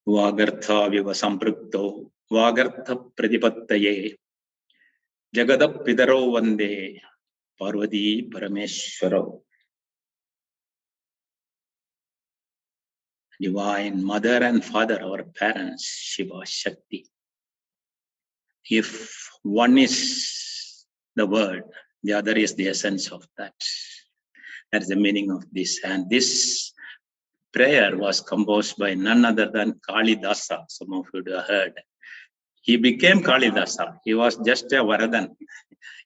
Vagartha viva samprukto Vagartha pradipattaye Jagadap pidaro vande Parvati Parameshwaro. Divine Mother and Father, our parents, Shiva, Shakti. If one is the word, the other is the essence of that. That's the meaning of this. And this prayer was composed by none other than Kalidasa. Some of you have heard. He became Kalidasa. He was just a Varadan,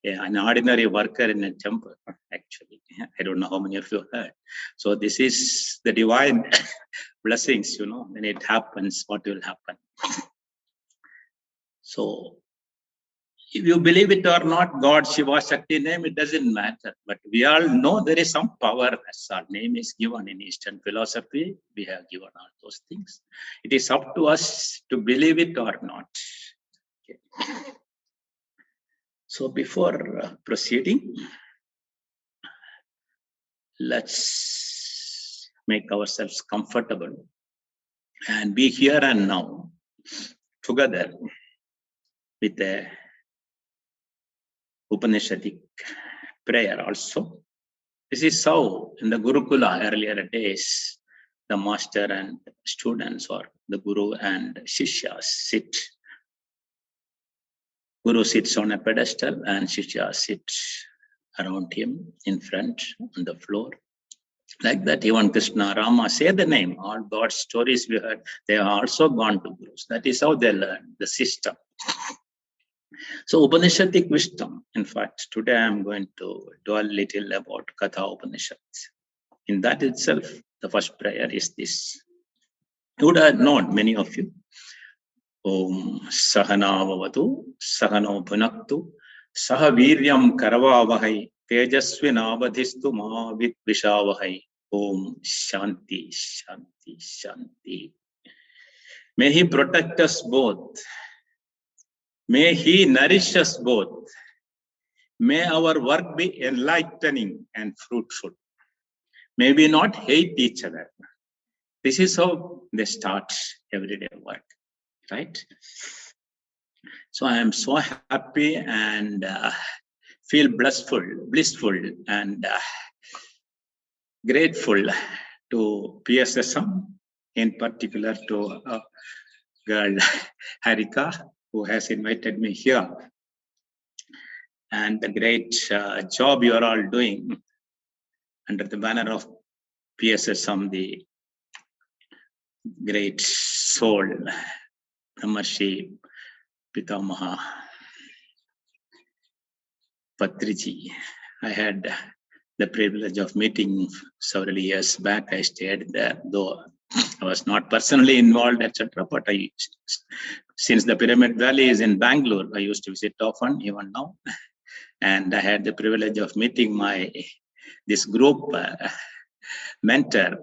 an ordinary worker in a temple, actually. I don't know how many of you heard. So this is the divine blessings, when it happens, what will happen. So if you believe it or not, God, Shiva, Shakti name, it doesn't matter. But we all know there is some power as our name is given in Eastern philosophy. We have given all those things. It is up to us to believe it or not. Okay. So before proceeding, let's make ourselves comfortable and be here and now together with a Upanishadic prayer also. This is how in the Gurukula earlier days, the master and students or the Guru and Shishya sit. Guru sits on a pedestal and Shishya sits around him in front on the floor. Like that, even Krishna, Rama, say the name. All God's stories we heard, they have also gone to Gurus. That is how they learn the system. So Upanishadic wisdom, in fact, today I am going to do a little about Katha Upanishads. In that itself, the first prayer is this. You would have known, many of you. Om Sahana Vavatu, Sahano Bhunaktu, Sahaviryam Karavavahai, Tejasvinavadhistu Ma Vidvishavahai. Om Shanti, Shanti, Shanti. May He protect us both. May He nourish us both. May our work be enlightening and fruitful. May we not hate each other. This is how they start everyday work, right? So I am so happy and feel blissful and grateful to PSSM, in particular to girl Harika, who has invited me here, and the great job you are all doing under the banner of PSSM, the great soul, Brahmarshi Pitamaha Patriji. I had the privilege of meeting several years back. I stayed there, though I was not personally involved, etc. But since the Pyramid Valley is in Bangalore, I used to visit often, even now. And I had the privilege of meeting this group mentor,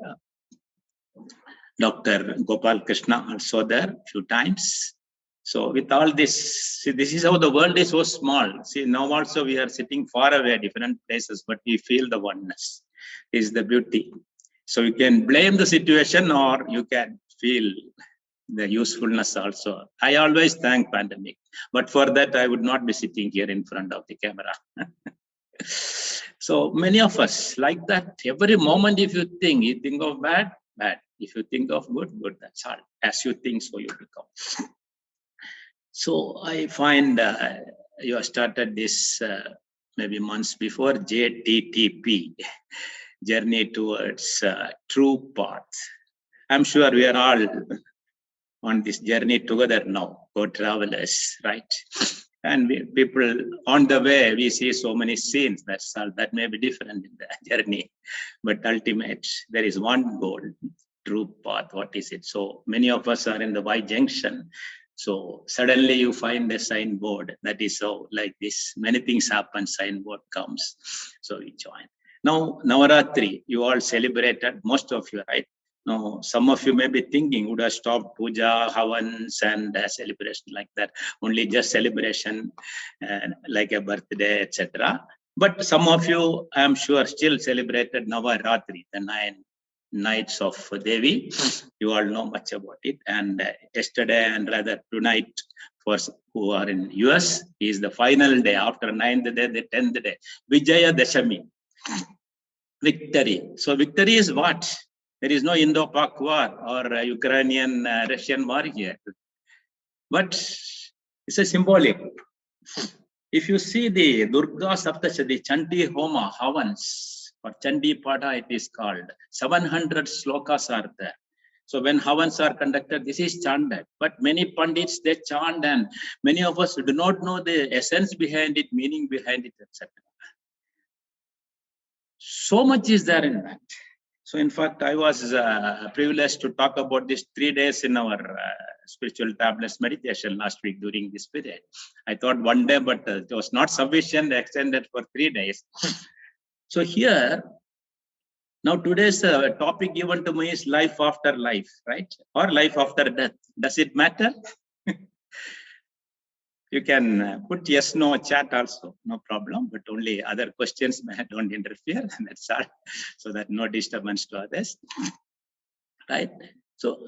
Dr. Gopal Krishna, also there a few times. So with all this, see, this is how the world is so small. See, now also we are sitting far away, different places, but we feel the oneness. This is the beauty. So you can blame the situation or you can feel the usefulness also. I always thank pandemic, but for that I would not be sitting here in front of the camera. So many of us like that. Every moment if you think of bad, bad. If you think of good, good. That's all. As you think, so you become. So I find you have started this maybe months before, JTTP, Journey Towards True Path. I'm sure we are all on this journey together now, co-travelers, right? And people on the way, we see so many scenes. That's all. That may be different in the journey, but ultimate, there is one goal, true path. What is it? So many of us are in the Y junction. So suddenly you find a signboard. That is so like this. Many things happen. Signboard comes. So we join. Now Navaratri, you all celebrated. Most of you, right? Now, some of you may be thinking, would have stopped puja, havans, and celebration like that. Only just celebration, like a birthday, etc. But some of you, I am sure, still celebrated Navaratri, the 9 nights of Devi. You all know much about it. And yesterday, and rather tonight, for who are in US, is the final day. After 9th day, the 10th day, Vijaya Dashami, victory. So victory is what? There is no Indo-Pak war or Ukrainian-Russian war here. But it's a symbolic. If you see the Durga Saptashadi, Chandi Homa, Havans, or Chandi Pada it is called, 700 slokas are there. So when Havans are conducted, this is chanted. But many Pandits, they chant, and many of us do not know the essence behind it, meaning behind it, etc. So much is there in that. So in fact, I was privileged to talk about this 3 days in our spiritual tablets meditation last week during this period. I thought 1 day, but it was not sufficient, extended for 3 days. So here, now today's topic given to me is life after life, right? Or life after death. Does it matter? You can put yes, no chat also, no problem, but only other questions don't interfere, that's all, so that no disturbance to others, right? So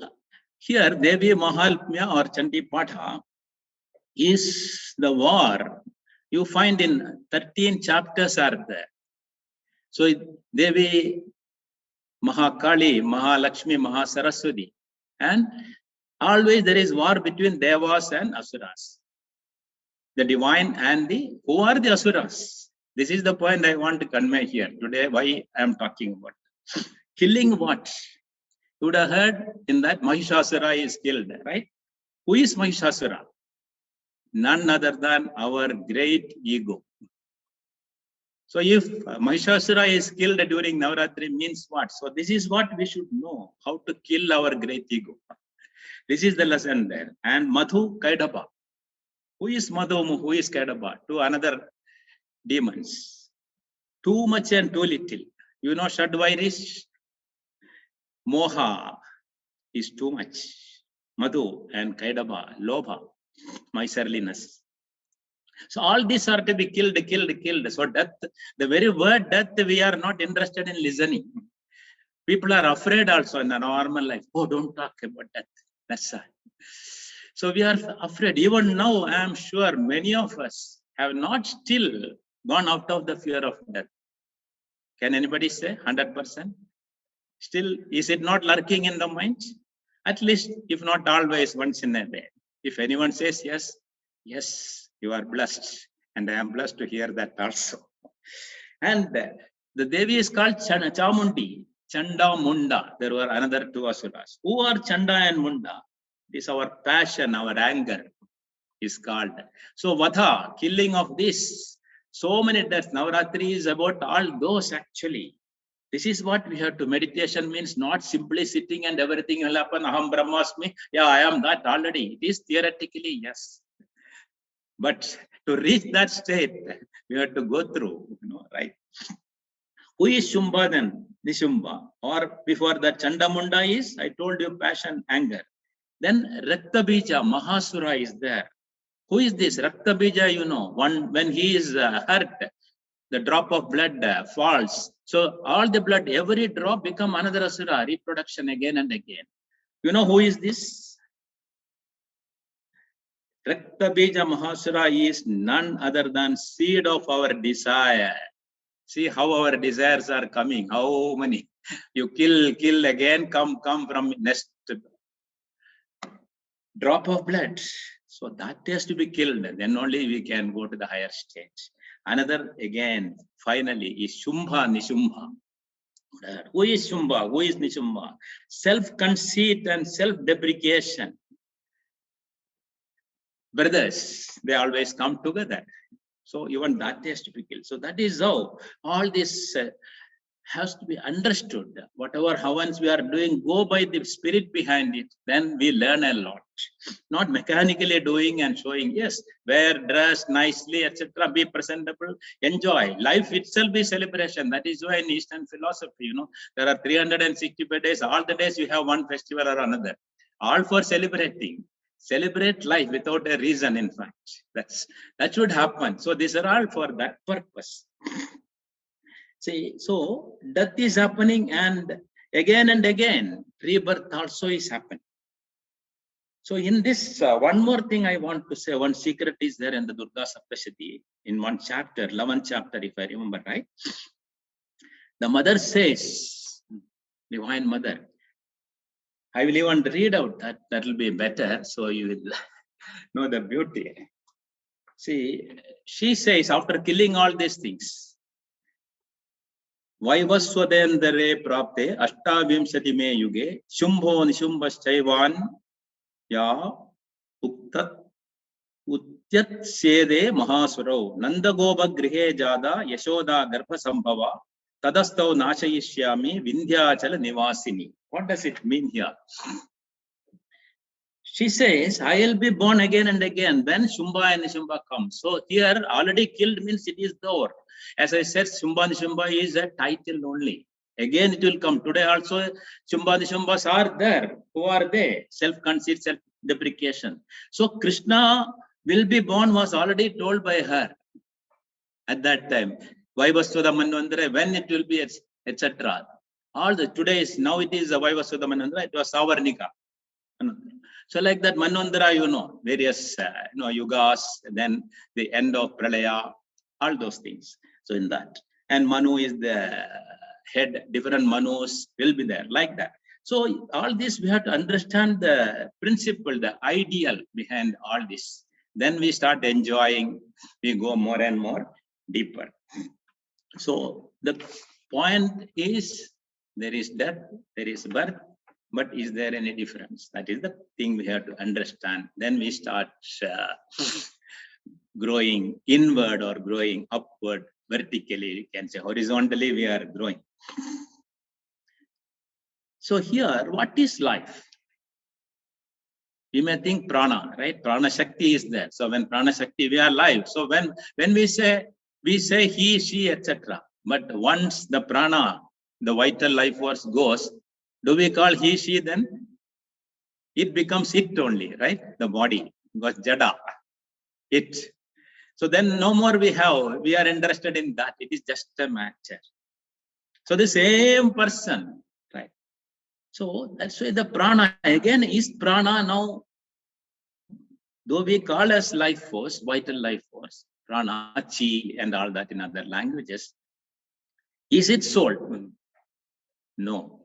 here, Devi Mahalpnya or Chandi Patha is the war. You find in 13 chapters are there. So Devi Mahakali, Mahalakshmi, Mahasaraswati, and always there is war between Devas and Asuras. The divine and who are the Asuras? This is the point I want to convey here today, why I am talking about. Killing what? You would have heard in that Mahishasura is killed, right? Who is Mahishasura? None other than our great ego. So if Mahishasura is killed during Navaratri means what? So this is what we should know, how to kill our great ego. This is the lesson there. And Madhu Kaidaba. Who is Madhu? Who is Kaidaba? Two another demons. Too much and too little. You know Shadvairis? Moha is too much. Madhu and Kaidaba, Lobha, miserliness. So all these are to be killed. So death, the very word death, we are not interested in listening. People are afraid also in the normal life. Oh, don't talk about death. That's sad. So we are afraid. Even now, I am sure many of us have not still gone out of the fear of death. Can anybody say 100%? Still, is it not lurking in the mind? At least, if not always, once in a day. If anyone says yes, yes, you are blessed. And I am blessed to hear that also. And the Devi is called Chamundi, Chanda Munda. There were another two asuras. Who are Chanda and Munda? This is our passion, our anger is called. So Vadha, killing of this. So many deaths. Navaratri is about all those actually. This is what we have to. Meditation means not simply sitting and everything will happen. Aham Brahmasmi. Yeah, I am that already. It is theoretically, yes. But to reach that state, we have to go through, right? Who is Shumba then? Nishumba. Or before that, Chandamunda is, I told you, passion, anger. Then Raktabija, Mahasura is there. Who is this? Raktabija, when he is hurt, the drop of blood falls. So all the blood, every drop become another asura, reproduction again and again. You know who is this? Raktabija Mahasura is none other than seed of our desire. See how our desires are coming. How many? You kill again, come from next drop of blood. So that has to be killed. Then only we can go to the higher stage. Another, again, finally, is Shumbha, Nishumba. Who is Shumbha? Who is Nishumba? Self-conceit and self-deprecation. Brothers, they always come together. So even that has to be killed. So that is how all this has to be understood. Whatever havans we are doing, go by the spirit behind it. Then we learn a lot. Not mechanically doing and showing. Yes, wear, dress nicely, etc. Be presentable. Enjoy. Life itself is celebration. That is why in Eastern philosophy, there are 365 days. All the days you have one festival or another. All for celebrating. Celebrate life without a reason, in fact. That should happen. So these are all for that purpose. See, so death is happening, and Again and again, rebirth also is happening. So in this, one more thing I want to say, one secret is there in the Durga Saptashati, in one chapter, 11th chapter, if I remember right. The mother says, Divine Mother, I will even read out that will be better, so you will know the beauty. See, she says, after killing all these things, Vaivaswadendare prapte Ashtavimsati me yuge Shumbho Nishumbaschaivan ya Uktat Utyat Sede Mahasuro Nandagoba Grihe Jada Yashoda Garpa Sambhava Tadastau Nashayishyami Vindhyachala Nivasini. What does it mean here? She says, I will be born again and again when Shumba and Nishumba come. So here already killed means it is over. As I said, Shumba and Nishumba is a title only. Again it will come. Today also Shumba and Nishumbas are there. Who are they? Self-conceit, self-deprecation. So Krishna will be born was already told by her at that time. Vaivaswada Manvandara, when it will be, etc. All the today's, now it is a Vaivaswada Manvandara, it was Savarnika. So like that Manvandara, you know, various yugas, then the end of Pralaya, all those things. So in that, and Manu is the head, different Manus will be there, like that. So all this we have to understand the principle, the ideal behind all this. Then we start enjoying, we go more and more deeper. So the point is, there is death, there is birth, but is there any difference? That is the thing we have to understand. Then we start growing inward or growing upward, vertically, you can say horizontally we are growing. So here, what is life? You may think prana, right? Prana Shakti is there. So when prana Shakti, we are live. So when we say he, she, etc. But once the prana, the vital life force goes, do we call he, she then? It becomes it only, right? The body, because jada, it. So then no more we are interested in that. It is just a matter. So the same person, right? So that's why the prana, again, is prana now, though we call as life force, vital life force, prana, chi, and all that in other languages, is it soul? No.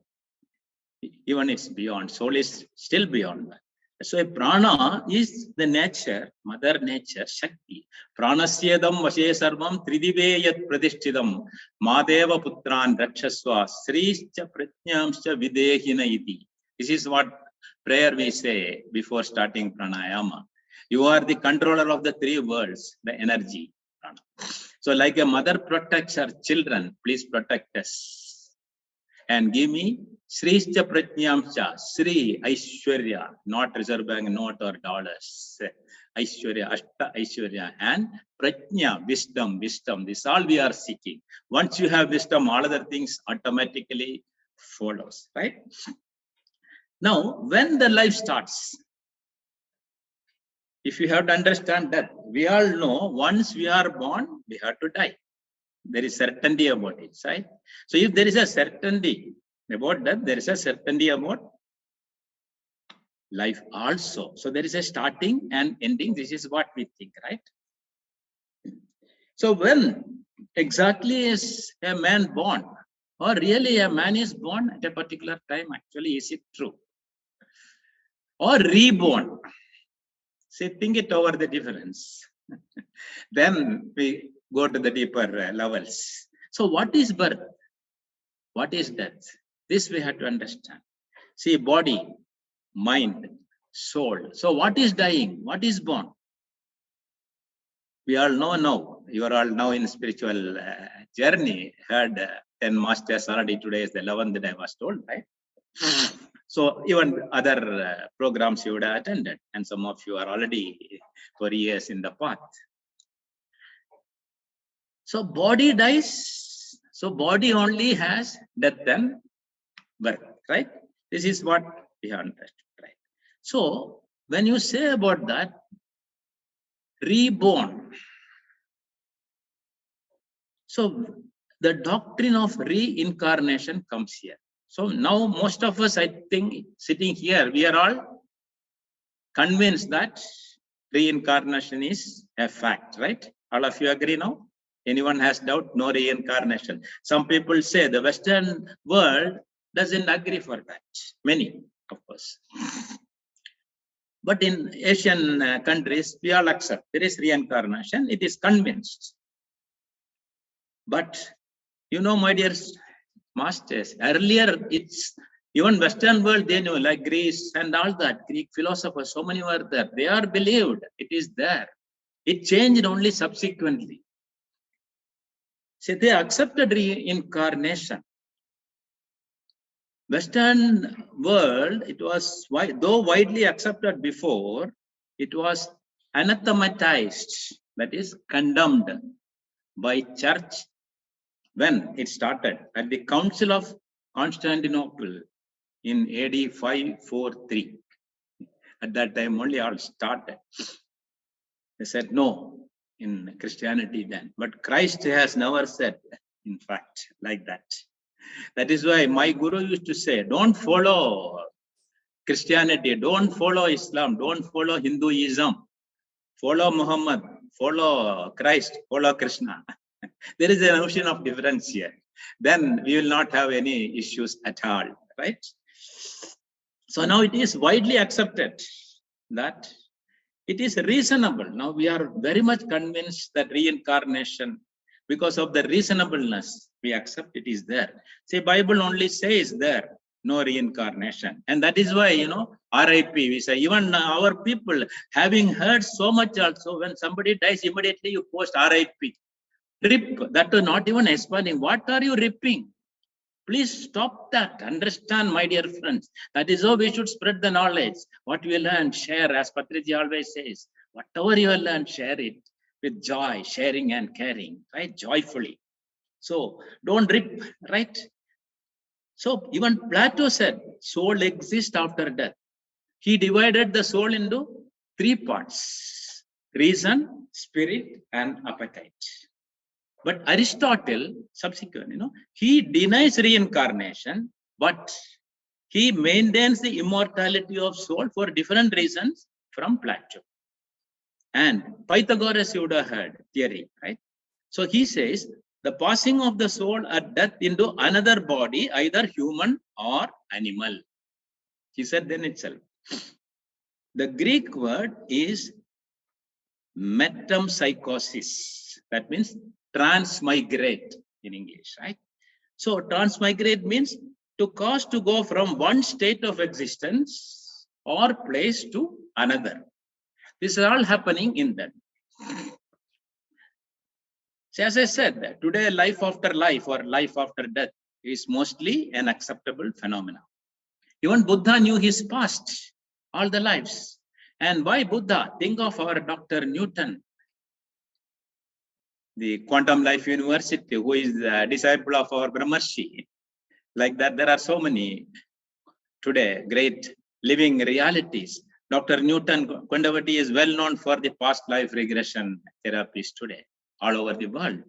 Even it's beyond. Soul is still beyond that. So prana is the nature, mother nature, Shakti. Pranasyedam vashe sarvam tridive yat pradishtidam madeva putran rakshasva srischa prajnamscha videhina iti. This is what prayer we say before starting pranayama. You are the controller of the three worlds, the energy. Prana. So like a mother protects her children, please protect us. And give me Srischa Prajnamcha, Sri Aishwarya, not Reserve Bank note or dollars. Aishwarya, Ashta Aishwarya, and Prajna, wisdom. This all we are seeking. Once you have wisdom, all other things automatically follows, right? Now, when the life starts, if you have to understand that, we all know once we are born, we have to die. There is certainty about it, right? So if there is a certainty about that, there is a certainty about life also. So there is a starting and ending. This is what we think, right? So when exactly is a man born, or really a man is born at a particular time, actually, is it true? Or reborn? See, think it over the difference. Then we go to the deeper levels. So what is birth? What is death? This we have to understand. See, body, mind, soul. So what is dying? What is born? We all know now. You are all now in spiritual journey. Heard 10 masters already. Today is the 11th day I was told, right? So even other programs you would have attended, and some of you are already for years in the path. So body dies. So body only has death and birth, right? This is what we have understood, right? So when you say about that, reborn. So the doctrine of reincarnation comes here. So now most of us, I think, sitting here, we are all convinced that reincarnation is a fact, right? All of you agree now? Anyone has doubt? No reincarnation. Some people say the Western world doesn't agree for that. Many, of course. But in Asian countries, we all accept there is reincarnation. It is convinced. But you know, my dear masters, earlier it's even Western world, they knew, like Greece and all that, Greek philosophers, so many were there. They are believed, it is there. It changed only subsequently. So they accepted reincarnation. Western world, it was, though widely accepted before, it was anathematized, that is condemned by church when it started at the Council of Constantinople in AD 543. At that time only all started. They said no in Christianity then, but Christ has never said, in fact, like that. That is why my guru used to say, don't follow Christianity, don't follow Islam, don't follow Hinduism, follow Muhammad, follow Christ, follow Krishna. There is a notion of difference here. Then we will not have any issues at all, right? So now it is widely accepted that it is reasonable. Now we are very much convinced that reincarnation, because of the reasonableness, we accept it is there. See, Bible only says there, no reincarnation. And that is why, you know, RIP, we say, even our people having heard so much also, when somebody dies, immediately you post RIP. Rip, that is not even explaining. What are you ripping? Please stop that. Understand, my dear friends. That is how we should spread the knowledge. What we learn, share, as Patriji always says. Whatever you learn, share it with joy, sharing and caring, right? Joyfully. So don't rip, right? So even Plato said, soul exists after death. He divided the soul into 3 parts: reason, spirit, and appetite. But Aristotle, subsequent, you know, he denies reincarnation, but he maintains the immortality of soul for different reasons from Plato. And Pythagoras, you would have heard theory, right? So he says the passing of the soul at death into another body, either human or animal. He said then itself. The Greek word is metempsychosis. That means transmigrate in English, right? So transmigrate means to cause to go from one state of existence or place to another. This is all happening in them. So as I said, today life after life or life after death is mostly an acceptable phenomenon. Even Buddha knew his past, all the lives. And why Buddha? Think of our Dr. Newton, the Quantum Life University, who is a disciple of our Brahmarshi. Like that, there are so many today great living realities. Dr. Newton Kondavati is well known for the past life regression therapies today, all over the world.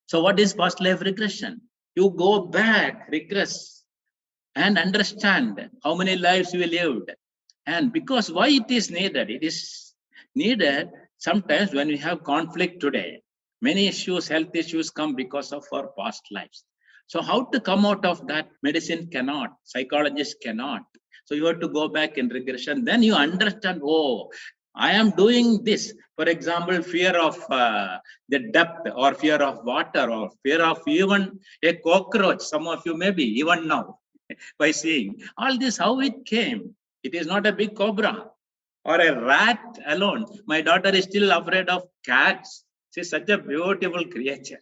So what is past life regression? You go back, regress, and understand how many lives you lived. And because why it is needed? It is needed sometimes when we have conflict today. Many issues, health issues come because of our past lives. So how to come out of that? Medicine cannot, psychologists cannot. So you have to go back in regression. Then you understand, oh, I am doing this. For example, fear of the depth, or fear of water, or fear of even a cockroach. Some of you maybe even now by seeing all this, how it came. It is not a big cobra or a rat alone. My daughter is still afraid of cats. She's such a beautiful creature.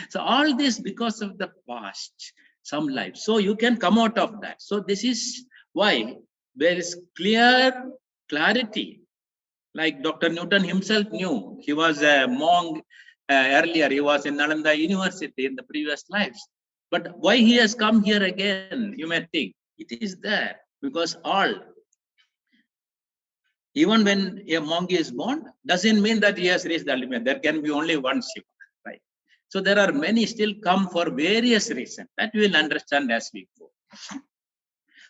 So all this because of the past, some life. So you can come out of that. So this is why there is clarity. Like Dr. Newton himself knew. He was a monk earlier. He was in Nalanda University in the previous lives. But why he has come here again, you may think. It is there because even when a monk is born, doesn't mean that he has reached the ultimate. There can be only one Shiva, right? So there are many still come for various reasons that we will understand as we go.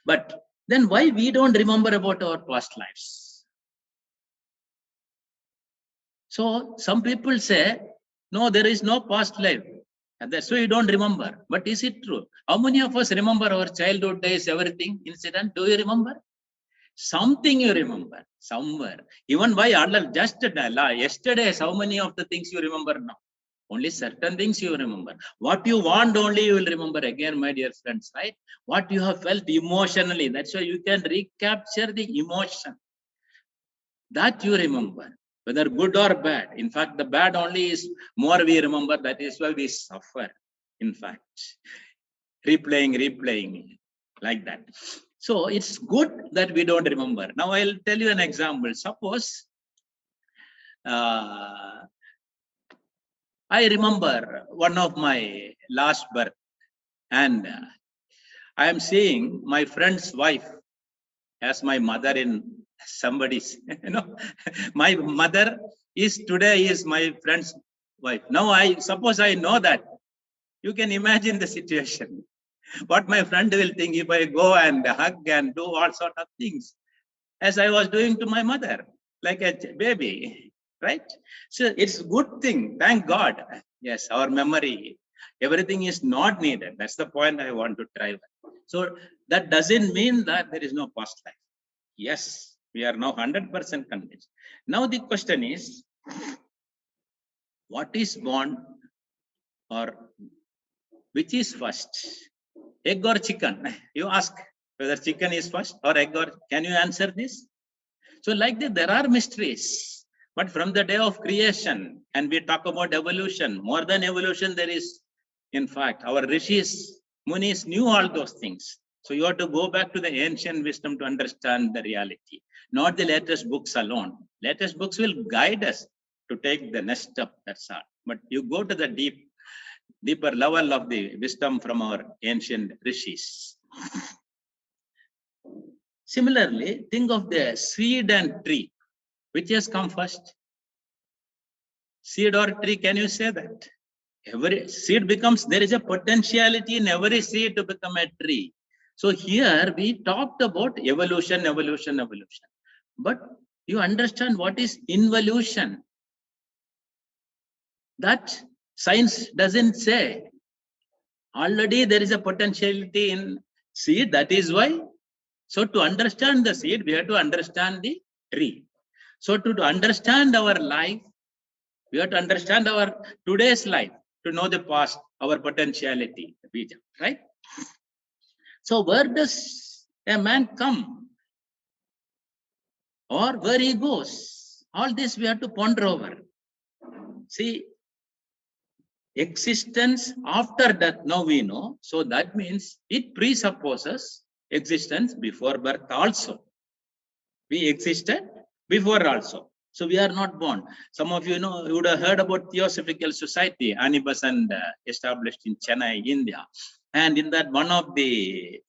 But then why we don't remember about our past lives? So some people say, no, there is no past life. And that's why you don't remember. But is it true? How many of us remember our childhood days, everything, incident? Do you remember? Something you remember, somewhere. Even by Allah, just yesterday, how many of the things you remember now? Only certain things you remember. What you want only you will remember again, my dear friends, right? What you have felt emotionally. That's why you can recapture the emotion. That you remember, whether good or bad. In fact, the bad only is more we remember. That is why we suffer. In fact, replaying like that. So it's good that we don't remember. Now I'll tell you an example. Suppose I remember one of my last birth, and I am seeing my friend's wife as my mother in somebody's, my mother is today is my friend's wife. Now I suppose I know that. You can imagine the situation. What my friend will think if I go and hug and do all sort of things, as I was doing to my mother, like a baby, right? So it's good thing. Thank God. Yes, our memory, everything is not needed. That's the point I want to drive. So that doesn't mean that there is no past life. Yes, we are now 100% convinced. Now the question is, what is born, or which is first? Egg or chicken? You ask whether chicken is first or egg, or can you answer this? So like that, there are mysteries. But from the day of creation, and we talk about evolution, more than evolution, there is, in fact, our rishis, munis knew all those things. So you have to go back to the ancient wisdom to understand the reality, not the latest books alone. Latest books will guide us to take the next step, that's all. But you go to the deeper level of the wisdom from our ancient rishis. Similarly, think of the seed and tree. Which has come first? Seed or tree, can you say that? Every seed becomes, there is a potentiality in every seed to become a tree. So here we talked about evolution. But you understand what is involution? That science doesn't say. Already there is a potentiality in seed, that is why. So to understand the seed, we have to understand the tree. So to understand our life, we have to understand our today's life to know the past, our potentiality, right? So where does a man come, or where he goes? All this we have to ponder over. See, existence after death, now we know. So that means it presupposes existence before birth also. We existed before also. So we are not born. Some of you know, you would have heard about Theosophical Society, Annie Besant established in Chennai, India. And in that, one of the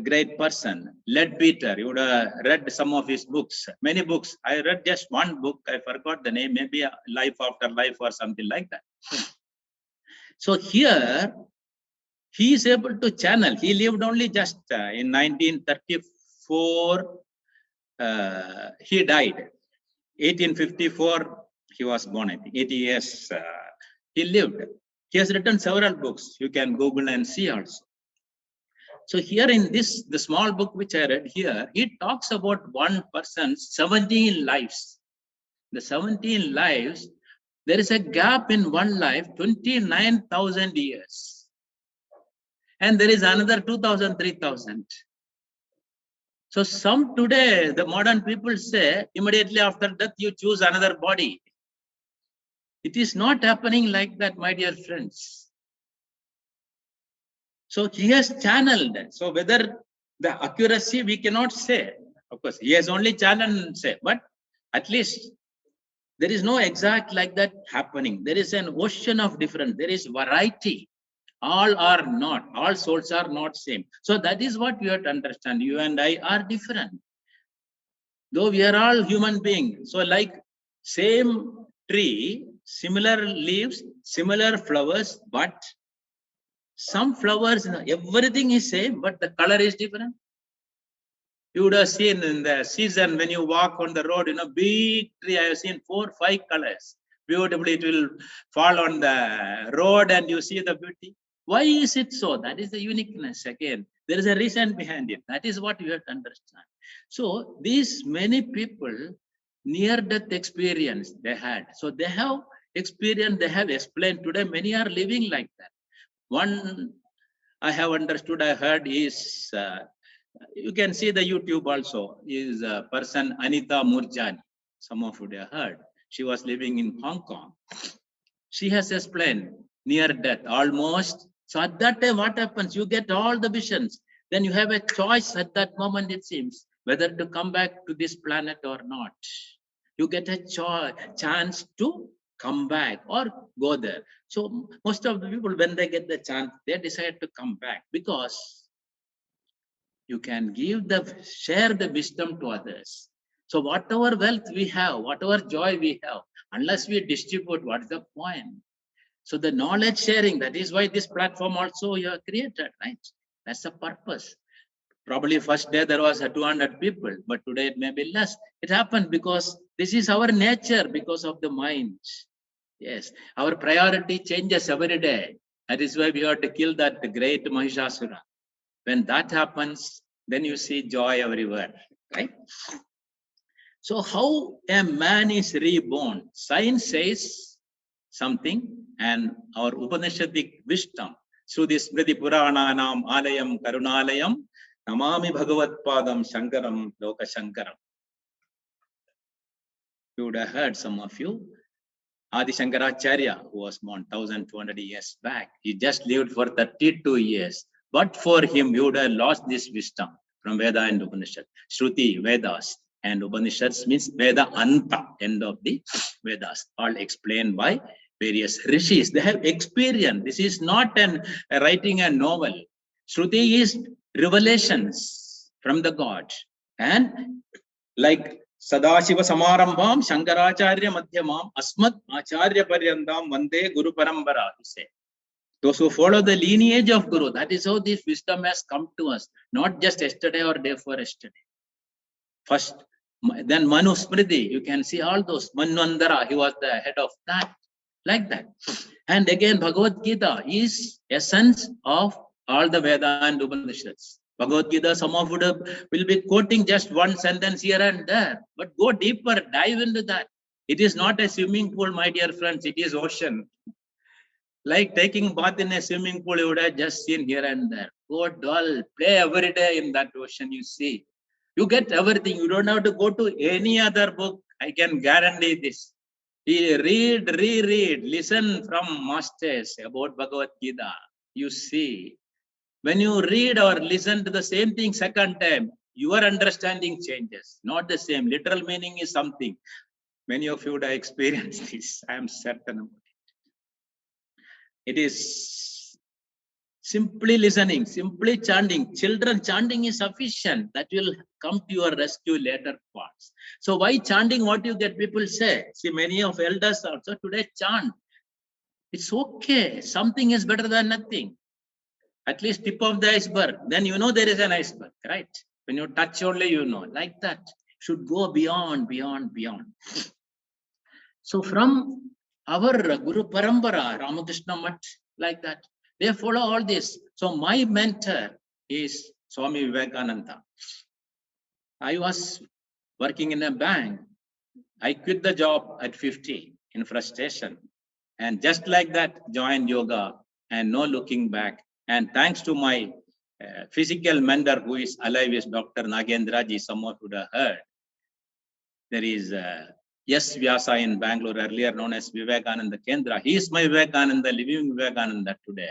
great person, Leadbeater, you would have read some of his books, many books. I read just one book, I forgot the name, maybe Life After Life or something like that. So here, he is able to channel. He lived only just in 1934, he died. 1854, he was born, I think. 80 years he lived. He has written several books. You can Google and see also. So here in this, the small book which I read here, he talks about one person's 17 lives. The 17 lives, there is a gap in one life, 29,000 years. And there is another 2,000, 3,000. So some today, the modern people say, immediately after death, you choose another body. It is not happening like that, my dear friends. So he has channeled. So whether the accuracy, we cannot say. Of course, he has only channeled, say, but at least there is no exact like that happening. There is an ocean of difference. There is variety. All are not. All souls are not same. So that is what we have to understand. You and I are different. Though we are all human beings. So like same tree, similar leaves, similar flowers, but Some flowers, everything is same, but the color is different. You would have seen in the season when you walk on the road, big tree, I have seen 4, 5 colors. Beautifully, it will fall on the road and you see the beauty. Why is it so? That is the uniqueness again. There is a reason behind it. That is what you have to understand. So these many people, near-death experience they had. So they have experienced, they have explained. Today, many are living like that. One I have understood, I heard is, you can see the YouTube also, is a person, Anita Murjani. Some of you have heard. She was living in Hong Kong. She has explained near death, almost. So at that time, what happens? You get all the visions. Then you have a choice at that moment, it seems, whether to come back to this planet or not. You get a chance to come back or go there. So most of the people, when they get the chance, they decide to come back because you can share the wisdom to others. So whatever wealth we have, whatever joy we have, unless we distribute, what's the point? So the knowledge sharing, that is why this platform also you have created, right? That's the purpose. Probably first day there was 200 people, but today it may be less. It happened because this is our nature, because of the mind. Yes, our priority changes every day. That is why we have to kill that great Mahishasura. When that happens, then you see joy everywhere, right? So how a man is reborn? Science says something, and our Upanishadic wisdom, through this Smriti Purananam Alayam Karunalayam, Namami Bhagavat Padam Shankaram Loka Shankaram. You would have heard, some of you, Adi Shankaracharya, who was born 1200 years back, he just lived for 32 years. But for him, you would have lost this wisdom from Veda and Upanishad. Shruti, Vedas, and Upanishads means Veda Anta, end of the Vedas, all explained by various rishis. They have experience. This is not writing a novel. Shruti is revelations from the God. And like Sadashiva Samarambham, Shankaracharya Madhyamam, Asmat Acharya Paryandam, Vande Guru Parambara, he said. Those who follow the lineage of Guru, that is how this wisdom has come to us, not just yesterday or day for yesterday. First, then Manu Smriti, you can see all those. Manvandara, he was the head of that, like that. And again, Bhagavad Gita is essence of all the Veda and Upanishads. Bhagavad Gita, some of you will be quoting just one sentence here and there, but go deeper, dive into that. It is not a swimming pool, my dear friends, it is ocean. Like taking bath in a swimming pool, you would have just seen here and there. Go dull, play every day in that ocean, you see. You get everything. You don't have to go to any other book. I can guarantee this. Read, reread, listen from masters about Bhagavad Gita. You see, when you read or listen to the same thing second time, your understanding changes. Not the same. Literal meaning is something. Many of you would have experienced this. I am certain about it. It is simply listening, simply chanting. Children, chanting is sufficient. That will come to your rescue later parts. So why chanting? What you get people say? See, many of elders also today chant. It's okay. Something is better than nothing. At least tip of the iceberg. Then you know there is an iceberg, right? When you touch only, you know. Like that. Should go beyond, beyond, beyond. So from our Guru Parambara, Ramakrishna Math, like that, they follow all this. So my mentor is Swami Vivekananda. I was working in a bank. I quit the job at 50 in frustration. And just like that, joined yoga and no looking back. And thanks to my physical mentor who is alive, is Dr. Nagendraji, some of you would have heard. There is Yes Vyasa in Bangalore, earlier known as Vivekananda Kendra. He is my Vivekananda, living Vivekananda today.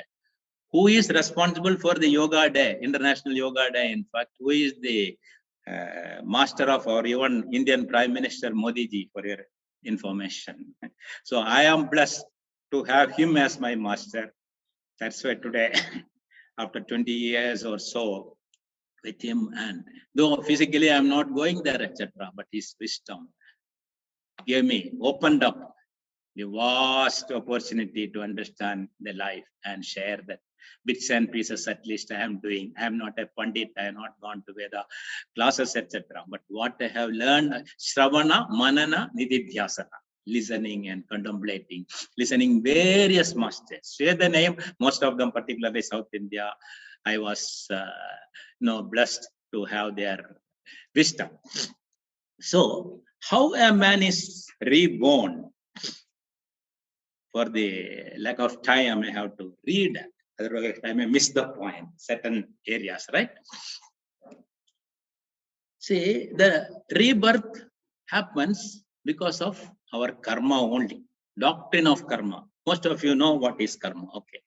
Who is responsible for the Yoga Day, International Yoga Day, in fact, who is the master of our even Indian Prime Minister Modi ji, for your information. So I am blessed to have him as my master. That's why today, after 20 years or so with him, and though physically I'm not going there, etc., but his wisdom gave me, opened up the vast opportunity to understand the life and share that bits and pieces at least I am doing. I am not a Pandit, I have not gone to Veda classes, etc. But what I have learned, Shravana, Manana, Nididhyasana, listening and contemplating, listening various masters. Share the name, most of them, particularly South India, I was blessed to have their wisdom. So, how a man is reborn? For the lack of time, I have to read that. Otherwise, I may miss the point, certain areas, right? See, the rebirth happens because of our karma only. Doctrine of karma. Most of you know what is karma. Okay.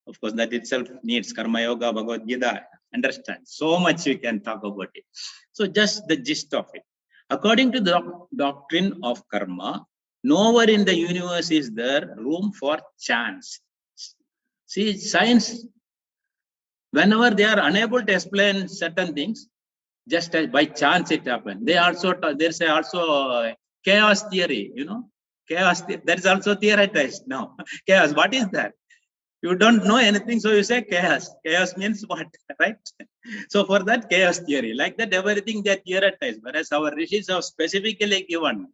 Of course, that itself needs karma yoga, Bhagavad Gita. Understand. So much we can talk about it. So just the gist of it. According to the doctrine of karma, nowhere in the universe is there room for chance. See, science, whenever they are unable to explain certain things, just as by chance it happened. They also, there's also chaos theory, chaos, that is also theorized now. Chaos, what is that? You don't know anything, so you say chaos. Chaos means what, right? So for that, chaos theory, like that, everything they theorize, whereas our rishis have specifically given,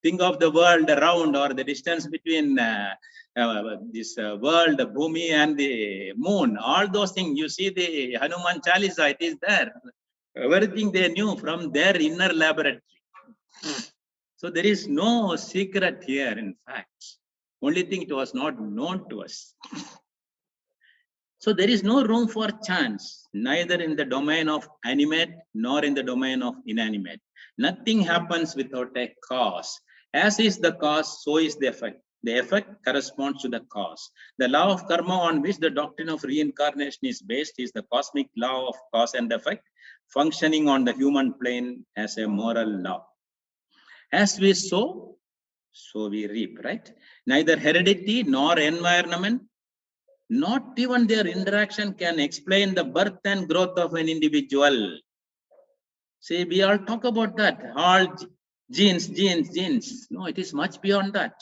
think of the world around or the distance between this world, the Bhumi and the moon, all those things. You see the Hanuman Chalisa, it is there. Everything they knew from their inner laboratory. So there is no secret here, in fact. Only thing it was not known to us. So there is no room for chance, neither in the domain of animate nor in the domain of inanimate. Nothing happens without a cause. As is the cause, so is the effect. The effect corresponds to the cause. The law of karma on which the doctrine of reincarnation is based is the cosmic law of cause and effect, functioning on the human plane as a moral law. As we sow, so we reap, right? Neither heredity nor environment, not even their interaction can explain the birth and growth of an individual. See, we all talk about that. All genes. No, it is much beyond that.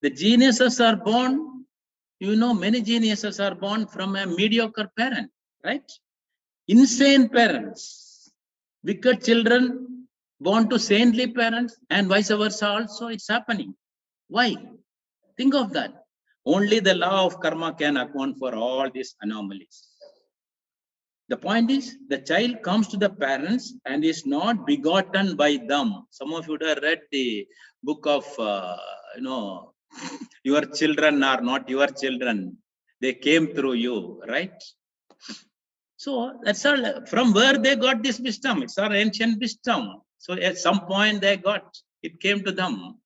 The geniuses are born, many geniuses are born from a mediocre parent, right? Insane parents. Wicked children born to saintly parents, and vice versa also, it's happening. Why? Think of that. Only the law of karma can account for all these anomalies. The point is, the child comes to the parents and is not begotten by them. Some of you would have read the book of, your children are not your children. They came through you, right? So that's all. From where they got this wisdom? It's our ancient wisdom. So at some point they got, it came to them,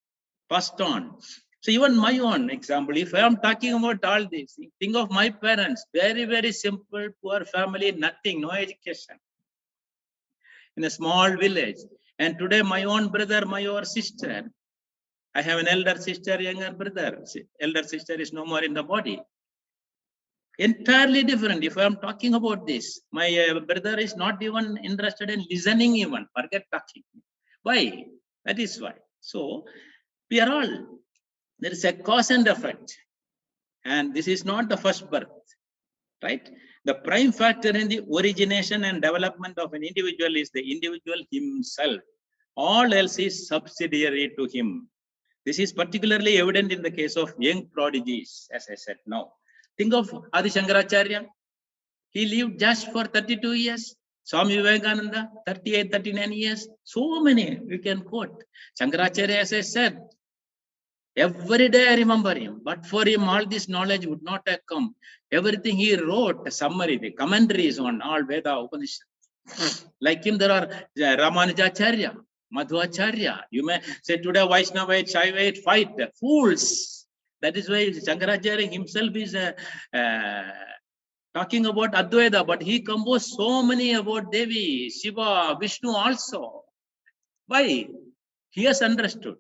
passed on. So even my own example, if I am talking about all this, think of my parents, very, very simple, poor family, nothing, no education, in a small village. And today my own brother, my own sister, I have an elder sister, younger brother. Elder sister is no more in the body. Entirely different. If I am talking about this, my brother is not even interested in listening even, forget talking. Why? That is why. So we are all, there is a cause and effect. And this is not the first birth, right? The prime factor in the origination and development of an individual is the individual himself. All else is subsidiary to him. This is particularly evident in the case of young prodigies, as I said now. Think of Adi Shankaracharya. He lived just for 32 years. Swami Vivekananda, 38, 39 years. So many we can quote. Shankaracharya, as I said, every day I remember him, but for him all this knowledge would not have come. Everything he wrote, a summary, the commentaries on all Veda Upanishads. Like him, there are Ramanujacharya, Madhvacharya. You may say today Vaishnavite, Shaivite, fight, fools. That is why Shankaracharya himself is talking about Advaita, but he composed so many about Devi, Shiva, Vishnu also. Why? He has understood.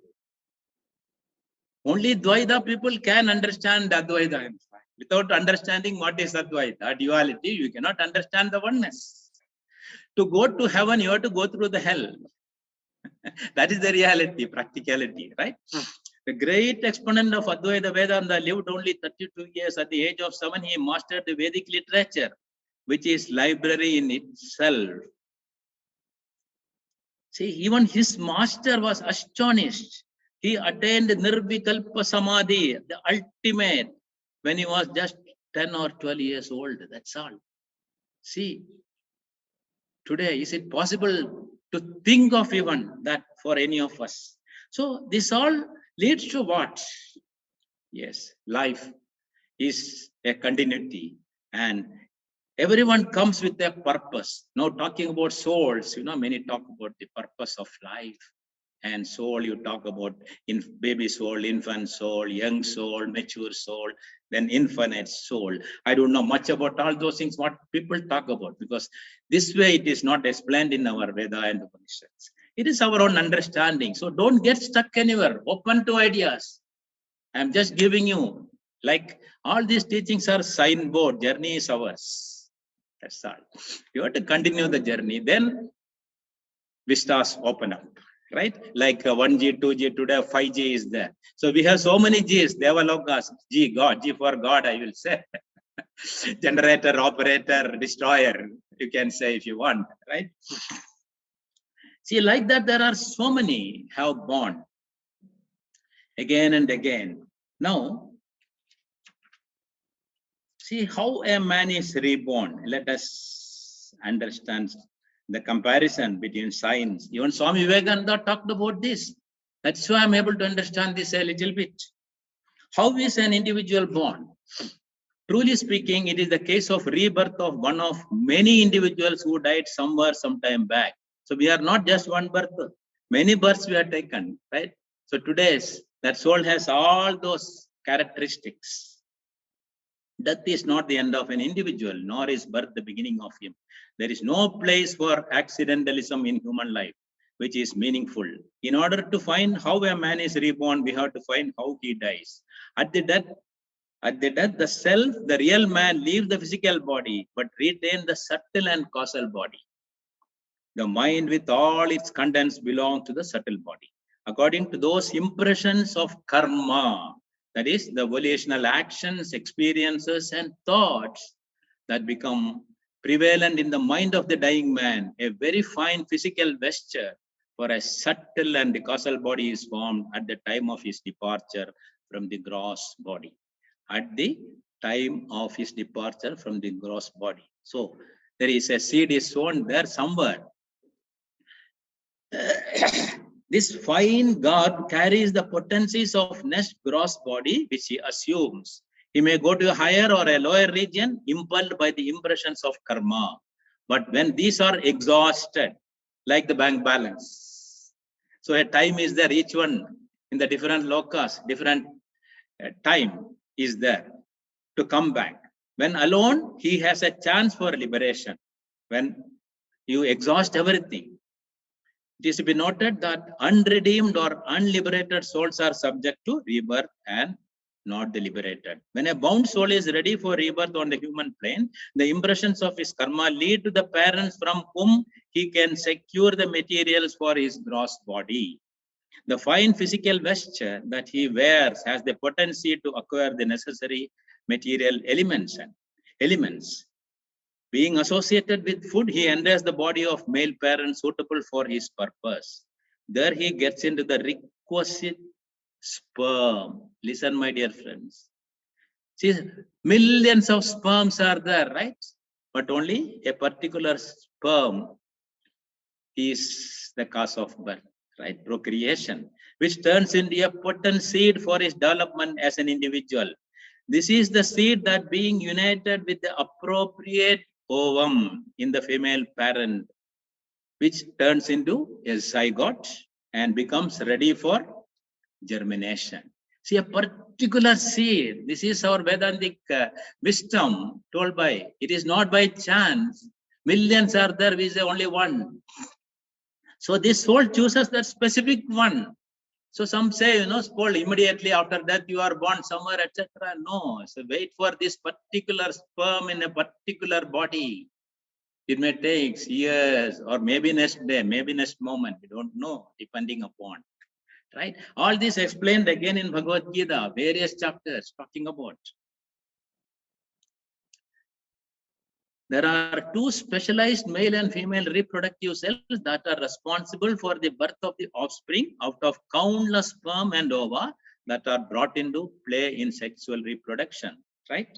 Only Dvaita people can understand Advaita. In fact. Without understanding what is Advaita, duality, you cannot understand the oneness. To go to heaven, you have to go through the hell. That is the reality, practicality, right? The great exponent of Advaita Vedanta lived only 32 years. At the age of 7, he mastered the Vedic literature, which is library in itself. See, even his master was astonished. He attained Nirvikalpa Samadhi, the ultimate, when he was just 10 or 12 years old. That's all. See, today, is it possible to think of even that for any of us? So this all leads to what? Yes, life is a continuity, and everyone comes with a purpose. Now talking about souls, many talk about the purpose of life. And soul, you talk about baby soul, infant soul, young soul, mature soul, then infinite soul. I don't know much about all those things, what people talk about, because this way it is not explained in our Veda and Upanishads. It is our own understanding. So don't get stuck anywhere, open to ideas. I'm just giving you, like all these teachings are signboard, journey is ours. That's all. You have to continue the journey, then vistas open up. Right? Like 1G, 2G, today 5G is there. So we have so many Gs, Devalokas, G, God, G for God, I will say. Generator, operator, destroyer, you can say if you want, right? See, like that, there are so many have born again and again. Now, see how a man is reborn. Let us understand the comparison between science. Even Swami Vivekananda talked about this. That's why I'm able to understand this a little bit. How is an individual born? Truly speaking, it is the case of rebirth of one of many individuals who died somewhere sometime back. So we are not just one birth, many births we are taken, right? So today's that soul has all those characteristics. Death is not the end of an individual, nor is birth the beginning of him. There is no place for accidentalism in human life, which is meaningful. In order to find how a man is reborn, we have to find how he dies. At the death, the self, the real man, leaves the physical body, but retains the subtle and causal body. The mind with all its contents belong to the subtle body. According to those impressions of karma, that is the volitional actions, experiences, and thoughts that become prevalent in the mind of the dying man, a very fine physical vesture for a subtle and causal body is formed at the time of his departure from the gross body. At the time of his departure from the gross body. So there is a seed is sown there somewhere. This fine God carries the potencies of next gross body, which he assumes. He may go to a higher or a lower region, impelled by the impressions of karma. But when these are exhausted, like the bank balance, so a time is there, each one in the different locus, different time is there to come back. When alone, he has a chance for liberation. When you exhaust everything, it is to be noted that unredeemed or unliberated souls are subject to rebirth and not the liberated. When a bound soul is ready for rebirth on the human plane, the impressions of his karma lead to the parents from whom he can secure the materials for his gross body. The fine physical vesture that he wears has the potency to acquire the necessary material elements. Being associated with food, he enters the body of male parent suitable for his purpose. There he gets into the requisite sperm. Listen, my dear friends. See, millions of sperms are there, right? But only a particular sperm is the cause of birth, right? Procreation, which turns into a potent seed for his development as an individual. This is the seed that being united with the appropriate ovum in the female parent, which turns into a zygote and becomes ready for germination. See, a particular seed, this is our Vedantic wisdom told by, it is not by chance. Millions are there, we say only one. So this soul chooses that specific one. So some say, soul immediately after that you are born somewhere, etc. No, so wait for this particular sperm in a particular body. It may take years or maybe next day, maybe next moment. We don't know, depending upon. right? All this explained again in Bhagavad Gita, various chapters talking about. There are two specialized male and female reproductive cells that are responsible for the birth of the offspring out of countless sperm and ova that are brought into play in sexual reproduction, right?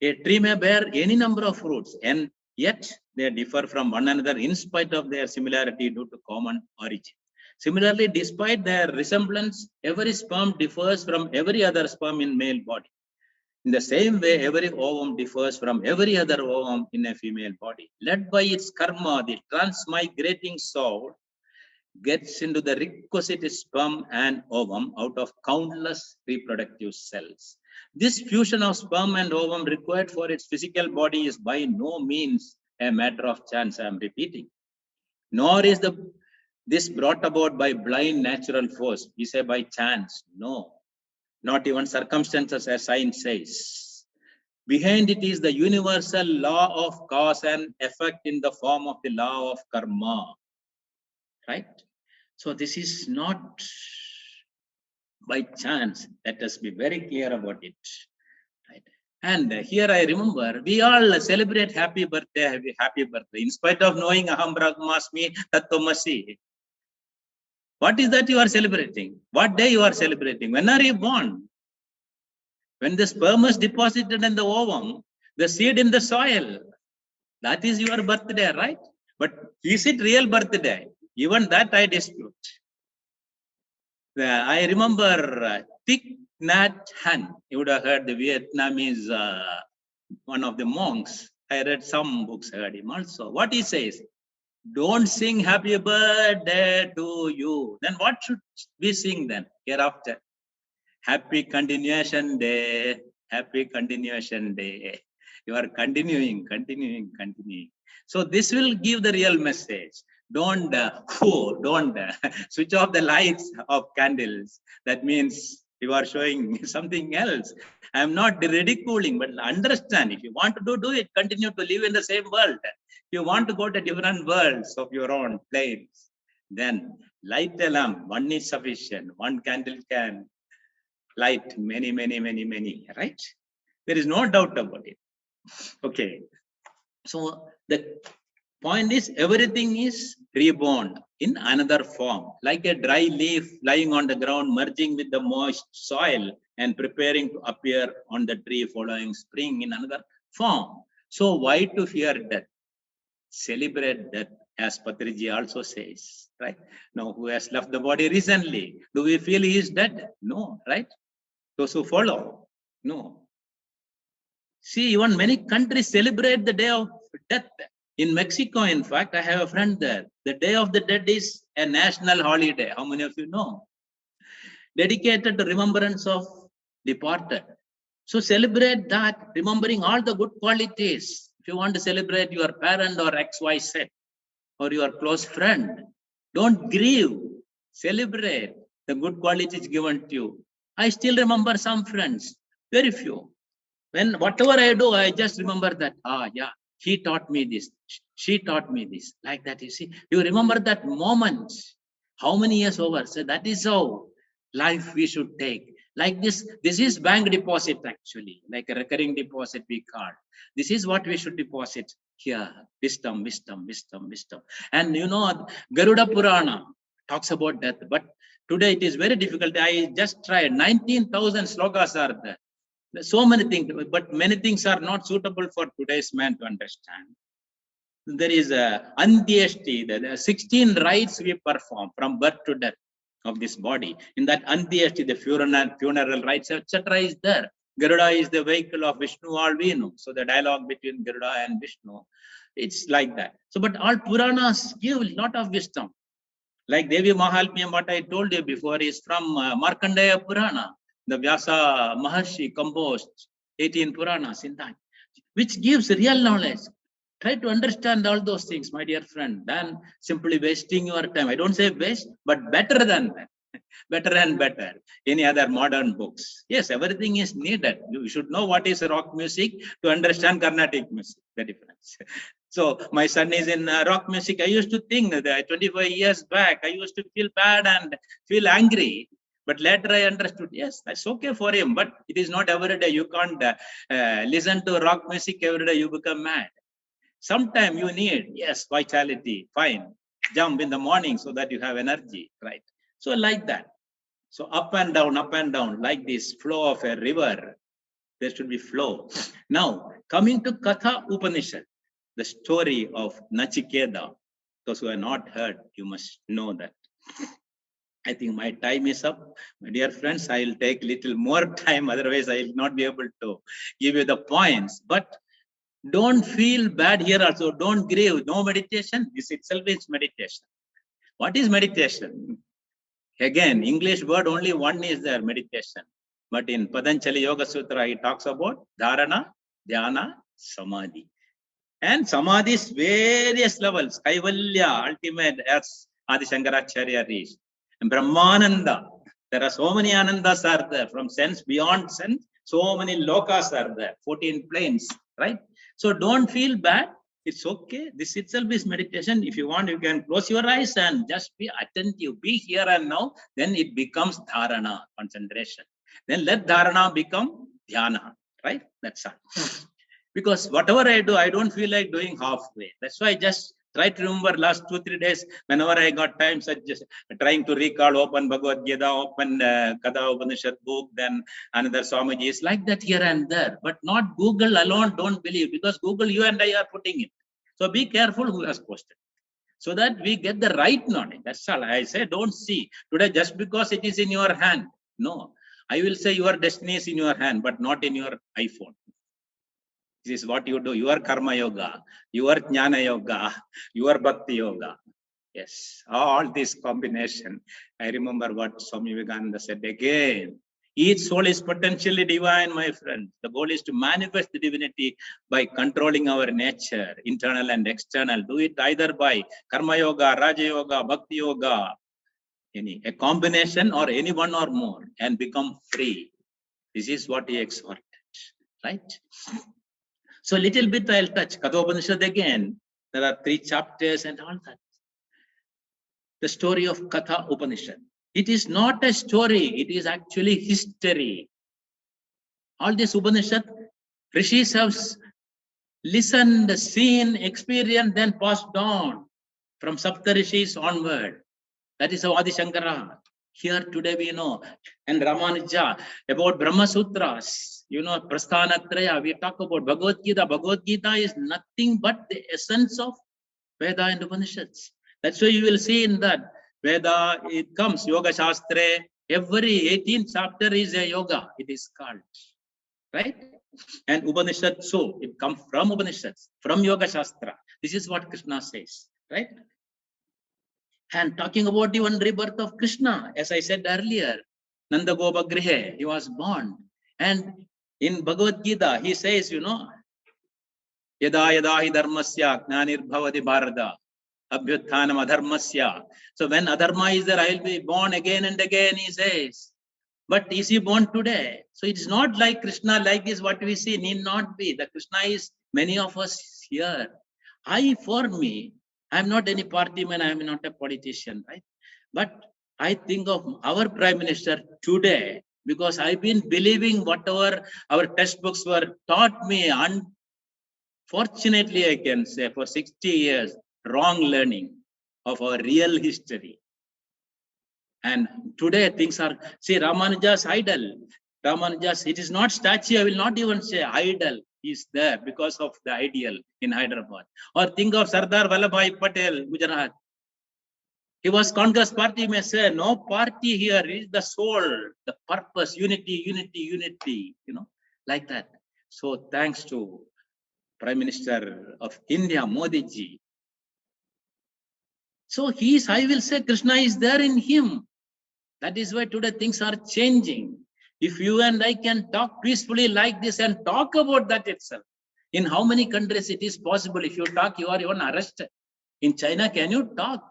A tree may bear any number of fruits, and yet they differ from one another in spite of their similarity due to common origin. Similarly, despite their resemblance, every sperm differs from every other sperm in male body. In the same way, every ovum differs from every other ovum in a female body. Led by its karma, the transmigrating soul gets into the requisite sperm and ovum out of countless reproductive cells. This fusion of sperm and ovum required for its physical body is by no means a matter of chance, I am repeating. Nor is this brought about by blind natural force. We say by chance. No, not even circumstances, as science says. Behind it is the universal law of cause and effect in the form of the law of karma, right? So this is not by chance. Let us be very clear about it, right? And here I remember, we all celebrate happy birthday, in spite of knowing Aham Brahmasmi Tattvamasi. What is that you are celebrating? What day you are celebrating? When are you born? When the sperm is deposited in the ovum, the seed in the soil, that is your birthday, right? But is it real birthday? Even that I dispute. I remember Thich Nhat Hanh. You would have heard the Vietnamese, one of the monks. I read some books, heard him also. What he says, don't sing happy birthday to you. Then what should we sing then hereafter? Happy continuation day, happy continuation day. You are continuing. So this will give the real message. Don't switch off the lights of candles. That means you are showing something else. I am not ridiculing, but understand. If you want to do it, continue to live in the same world. If you want to go to different worlds of your own planes, then light a lamp. One is sufficient. One candle can light many, right? There is no doubt about it. Okay. So the point is, everything is reborn in another form, like a dry leaf lying on the ground, merging with the moist soil and preparing to appear on the tree following spring in another form. So why to fear death? Celebrate death, as Patriji also says, right? Now, who has left the body recently? Do we feel he is dead? No, right? Those who follow, no. See, even many countries celebrate the day of death. In Mexico, in fact, I have a friend there. The Day of the Dead is a national holiday. How many of you know? Dedicated to remembrance of departed. So celebrate that, remembering all the good qualities. If you want to celebrate your parent or XYZ or your close friend, don't grieve. Celebrate the good qualities given to you. I still remember some friends, very few. When whatever I do, I just remember that, yeah, he taught me this, she taught me this, like that. You see, you remember that moment, how many years over? So that is how life we should take. Like this is bank deposit actually, like a recurring deposit we call. This is what we should deposit here. Wisdom. And you know, Garuda Purana talks about death, but today it is very difficult. I just tried, 19,000 slokas are there. There's so many things, but many things are not suitable for today's man to understand. There is a Antyeshti, there are 16 rites we perform from birth to death of this body. In that Antyeshti, the funeral rites, etc. is there. Garuda is the vehicle of Vishnu, all we know. So the dialogue between Garuda and Vishnu, it's like that. So, but all Puranas give a lot of wisdom. Like Devi Mahalmyam, what I told you before, is from Markandeya Purana. The Vyasa Maharshi composed 18 Puranas in that, which gives real knowledge. Try to understand all those things, my dear friend, than simply wasting your time. I don't say waste, but better than that. Better and better. Any other modern books. Yes, everything is needed. You should know what is rock music to understand Carnatic music. The difference. So my son is in rock music. I used to think that 25 years back, I used to feel bad and feel angry. But later I understood, yes, that's okay for him. But it is not every day. You can't listen to rock music every day. You become mad. Sometime you need, yes, vitality, fine. Jump in the morning so that you have energy, right? So like that. So up and down, like this flow of a river. There should be flow. Now, coming to Katha Upanishad, the story of Nachiketa. Those who have not heard, you must know that. I think my time is up. My dear friends, I will take little more time. Otherwise, I will not be able to give you the points. But don't feel bad here also. Don't grieve. No meditation. This itself is meditation. What is meditation? Again, English word only one is there, meditation. But in Patanjali Yoga Sutra, he talks about dharana, dhyana, samadhi. And samadhi's various levels. Kaivalya, ultimate, as Adi Shankaracharya reached. And Brahmananda, there are so many anandas are there, from sense, beyond sense, so many lokas are there, 14 planes, right? So don't feel bad. It's okay. This itself is meditation. If you want, you can close your eyes and just be attentive. Be here and now. Then it becomes dharana, concentration. Then let dharana become dhyana, right? That's all. Because whatever I do, I don't feel like doing halfway. That's why I just try to remember last 2-3 days, whenever I got time, such just trying to recall, open Bhagavad Gita, open Katha Upanishad book, then another Swamiji is like that here and there. But not Google alone, don't believe, because Google, you and I are putting it. So be careful who has posted, so that we get the right knowledge. That's all. I say, don't see today just because it is in your hand. No, I will say your destiny is in your hand, but not in your iPhone. This is what you do, your karma yoga, your jnana yoga, your bhakti yoga. Yes, all this combination. I remember what Swami Vivekananda said again. Each soul is potentially divine, my friend. The goal is to manifest the divinity by controlling our nature, internal and external. Do it either by karma yoga, raja yoga, bhakti yoga, a combination or any one or more, and become free. This is what he exhorted, right? So little bit I'll touch Katha Upanishad again. There are 3 chapters and all that. The story of Katha Upanishad. It is not a story, it is actually history. All this Upanishad, Rishis have listened, seen, experienced, then passed on from Sapta Rishis onward. That is how Adi Shankara. Here today we know, and Ramanuja about Brahma Sutras, Prasthanatraya, we talk about Bhagavad Gita. Bhagavad Gita is nothing but the essence of Veda and Upanishads. That's why you will see in that Veda, it comes, Yoga Shastra, every 18th chapter is a yoga, it is called, right? And Upanishad, so it comes from Upanishads, from Yoga Shastra. This is what Krishna says, right? And talking about even rebirth of Krishna, as I said earlier, Nanda Gopa Grihe, he was born. And in Bhagavad Gita, he says, Yada yada hi dharmasya gnanir bhavati bharata abhyuthanam adharmasya. So when adharma is there, I will be born again and again, he says. But is he born today? So it's not like Krishna, like this, what we see, need not be. The Krishna is many of us here. For me, I'm not any party man, I'm not a politician, right? But I think of our Prime Minister today, because I've been believing whatever our textbooks were taught me, unfortunately, I can say, for 60 years, wrong learning of our real history. And today things are, see, Ramanuja's idol. Ramanuja's, it is not statue, I will not even say idol. Is there because of the ideal in Hyderabad. Or think of Sardar Vallabhbhai Patel, Gujarat. He was Congress party, may say, no party here is the soul, the purpose, unity, like that. So thanks to Prime Minister of India, Modi ji. So I will say, Krishna is there in him. That is why today things are changing. If you and I can talk peacefully like this and talk about that itself, in how many countries it is possible? If you talk, you are even arrested. In China, can you talk?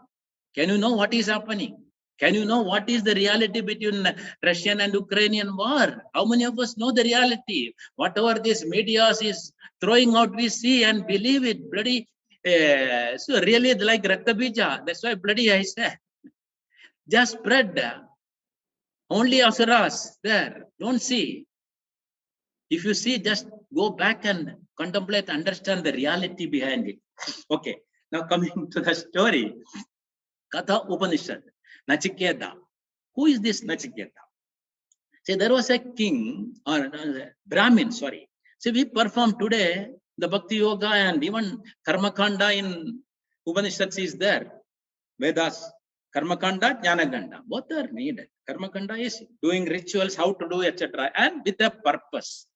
Can you know what is happening? Can you know what is the reality between Russian and Ukrainian war? How many of us know the reality? Whatever this media is throwing out, we see and believe it. Bloody So really like Raktabija, that's why bloody I say. Just spread. Only asuras there. Don't see. If you see, just go back and contemplate, understand the reality behind it. Okay. Now coming to the story. Katha Upanishad. Nachiketa. Who is this Nachiketa? See, there was a king or Brahmin, sorry. See, we perform today the Bhakti Yoga and even Karma Kanda in Upanishads is there. Vedas, Karma Kanda, Jnana Kanda. Both are needed. Karma Kanda is doing rituals, how to do, etc. And with a purpose.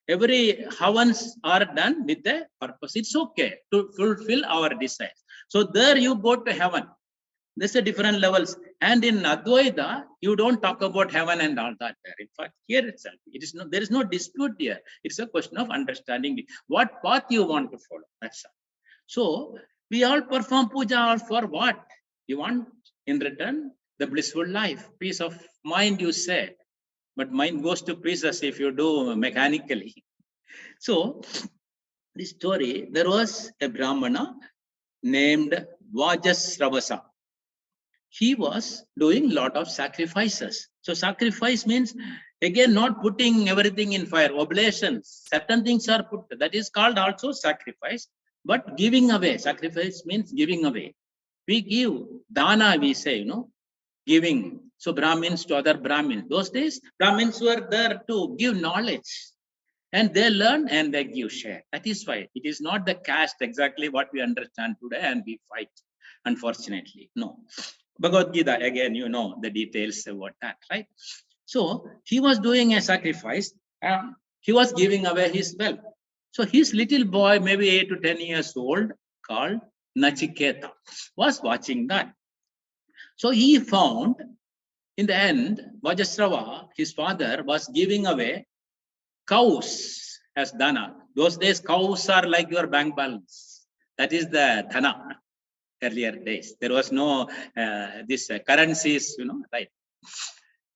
Every havans are done with a purpose. It's okay to fulfill our desires. So there you go to heaven. There's a different levels. And in Advaita, you don't talk about heaven and all that there. In fact, here itself, there is no dispute here. It's a question of understanding what path you want to follow. That's all. So we all perform puja all for what? You want in return the blissful life, peace of mind, you say. But mind goes to pieces if you do mechanically. So this story, there was a Brahmana named Vajasravasa. He was doing lot of sacrifices. So sacrifice means, again, not putting everything in fire, oblations, certain things are put, that is called also sacrifice, but giving away. Sacrifice means giving away. We give, dana we say, giving. So Brahmins to other Brahmins. Those days, Brahmins were there to give knowledge. And they learn and they give share. That is why it is not the caste exactly what we understand today and we fight, unfortunately. No. Bhagavad Gita, again, you know the details about that, right? So he was doing a sacrifice. He was giving away his wealth. So his little boy, maybe 8 to 10 years old, called Nachiketa, was watching that. So he found, in the end, Vajasrava, his father, was giving away cows as dana. Those days, cows are like your bank balance. That is the dhana. Earlier days, there was no this currencies, right?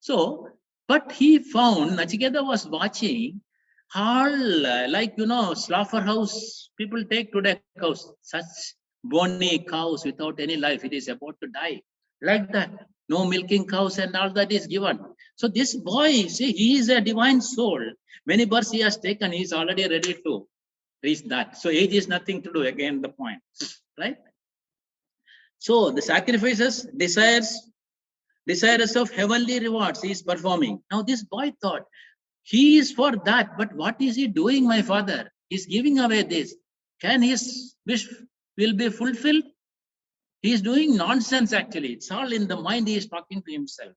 So, but he found Nachiketa was watching all like slaughterhouse people take today cows, such bony cows without any life. It is about to die, like that. No milking cows and all that is given. So this boy, see, he is a divine soul. Many births he has taken, he is already ready to reach that. So age is nothing to do. Again, the point, right? So the sacrifices, desires of heavenly rewards he is performing. Now this boy thought, he is for that, but what is he doing, my father? He's giving away this. Can his wish will be fulfilled? He is doing nonsense actually. It's all in the mind, he is talking to himself.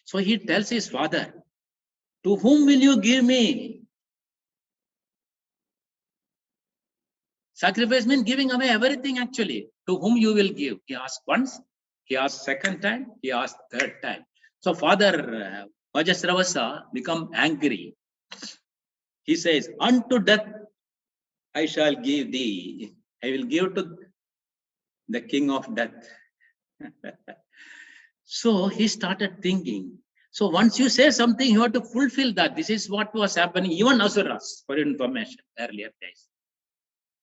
So he tells his father, to whom will you give me? Sacrifice means giving away everything actually. To whom you will give? He asked once, he asked second time, he asked third time. So father Vajasravasa become angry. He says, unto death I shall give thee. I will give to the king of death. So he started thinking. So once you say something, you have to fulfill that. This is what was happening, even Asuras, for information, earlier days.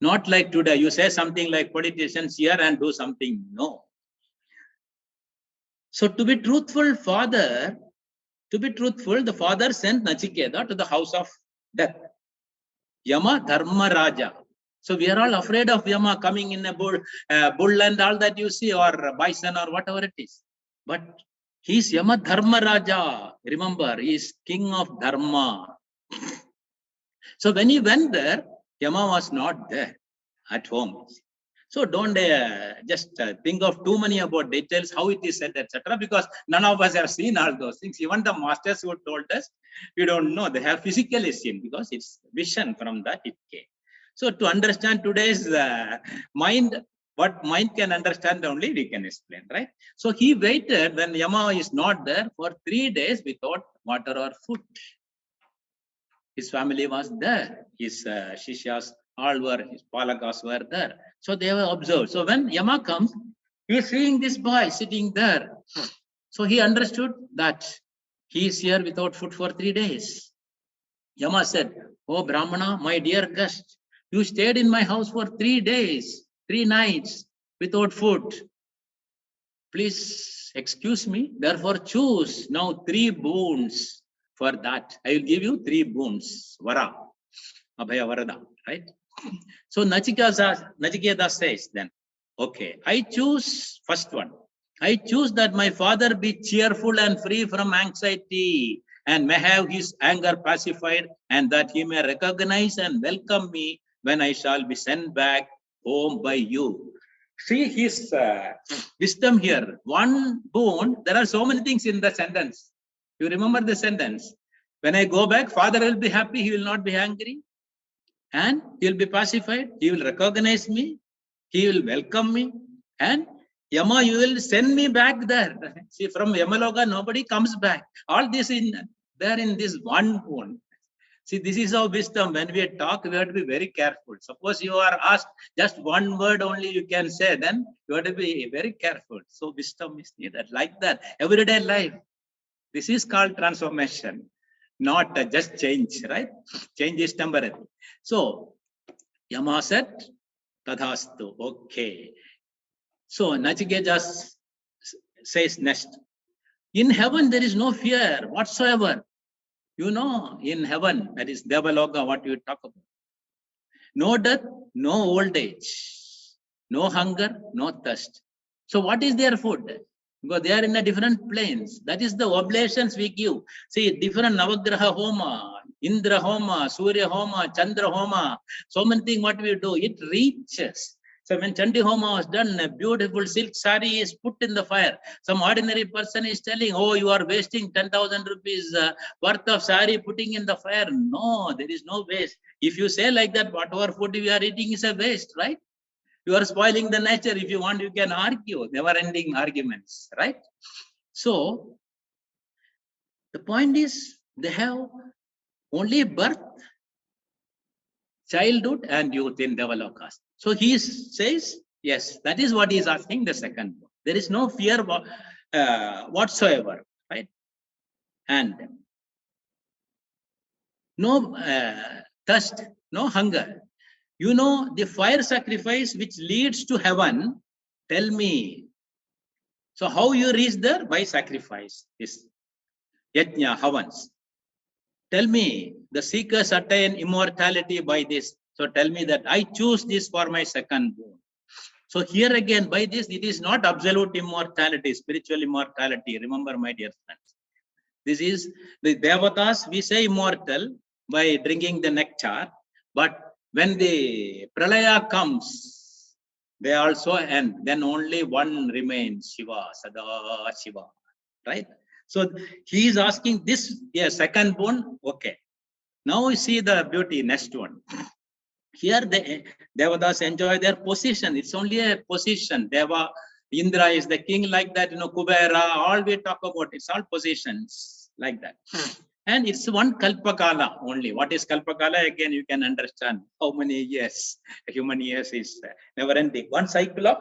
Not like today, you say something like politicians here and do something. No. So to be truthful, the father sent Nachiketa to the house of death. Yama Dharma Raja. So we are all afraid of Yama coming in a bull and all that you see, or bison or whatever it is. But he's Yama Dharma Raja. Remember, he is king of Dharma. So when he went there, Yama was not there at home. So don't just think of too many about details, how it is said, etc. Because none of us have seen all those things. Even the masters who told us, we don't know. They have physically seen because it's vision from that it came. So to understand today's mind, what mind can understand only we can explain, right? So he waited when Yama is not there for 3 days without water or food. His family was there. His Shishyas, all were, his Palakas were there. So they were observed. So when Yama comes, he is seeing this boy sitting there. So he understood that he is here without food for 3 days. Yama said, oh Brahmana, my dear guest, You stayed in my house for 3 days, 3 nights without food. Please excuse me. Therefore, choose now 3 boons for that. I will give you 3 boons. Vara, Abhaya Varada, right? So Nachiketa says then, okay, I choose first one. I choose that my father be cheerful and free from anxiety and may have his anger pacified, and that he may recognize and welcome me when I shall be sent back home by you. See his wisdom here. One boon, there are so many things in the sentence. You remember the sentence? When I go back, father will be happy, he will not be angry. And he will be pacified, he will recognize me, he will welcome me, and Yama, you will send me back there. See, from Yamaloka, nobody comes back. All this in there in this one boon. See, this is our wisdom. When we talk, we have to be very careful. Suppose you are asked just one word only you can say, then you have to be very careful. So wisdom is needed. Like that, everyday life. This is called transformation, not just change, right? Change is temporary. So, Yama said, Tadhastu, okay. So, Nachiketa says next, in heaven there is no fear whatsoever. You know, in heaven, that is Devaloka, what you talk about. No death, no old age, no hunger, no thirst. So, what is their food? Because they are in a different planes. That is the oblations we give. See, different Navagraha Homa, Indra Homa, Surya Homa, Chandra Homa, so many things what we do, it reaches. So when Chandi Homa was done, a beautiful silk sari is put in the fire. Some ordinary person is telling, oh, you are wasting 10,000 rupees worth of sari putting in the fire. No, there is no waste. If you say like that, whatever food we are eating is a waste, right? You are spoiling the nature. If you want, you can argue, never-ending arguments, right? So, the point is, they have only birth, childhood, and youth in Devalokas. So, he says, yes, that is what he is asking the second one. There is no fear whatsoever, right? And no thirst, no hunger. You know, the fire sacrifice which leads to heaven, tell me. So how you reach there? By sacrifice, this yajna, havans. Tell me, the seekers attain immortality by this. So tell me that I choose this for my second boon. So here again, by this, it is not absolute immortality, spiritual immortality. Remember, my dear friends. This is the Devatas, we say immortal by drinking the nectar. But when the Pralaya comes, they also end. Then only one remains, Shiva, Sada Shiva, right? So he is asking this, yeah, second boon, okay. Now we see the beauty, next one. Here the Devadas enjoy their position. It's only a position. Deva, Indra is the king, like that, you know, Kubera, all we talk about, it's all positions like that. And it's one Kalpakala only. What is Kalpakala? Again, you can understand how many years, human years is never ending. One cycle of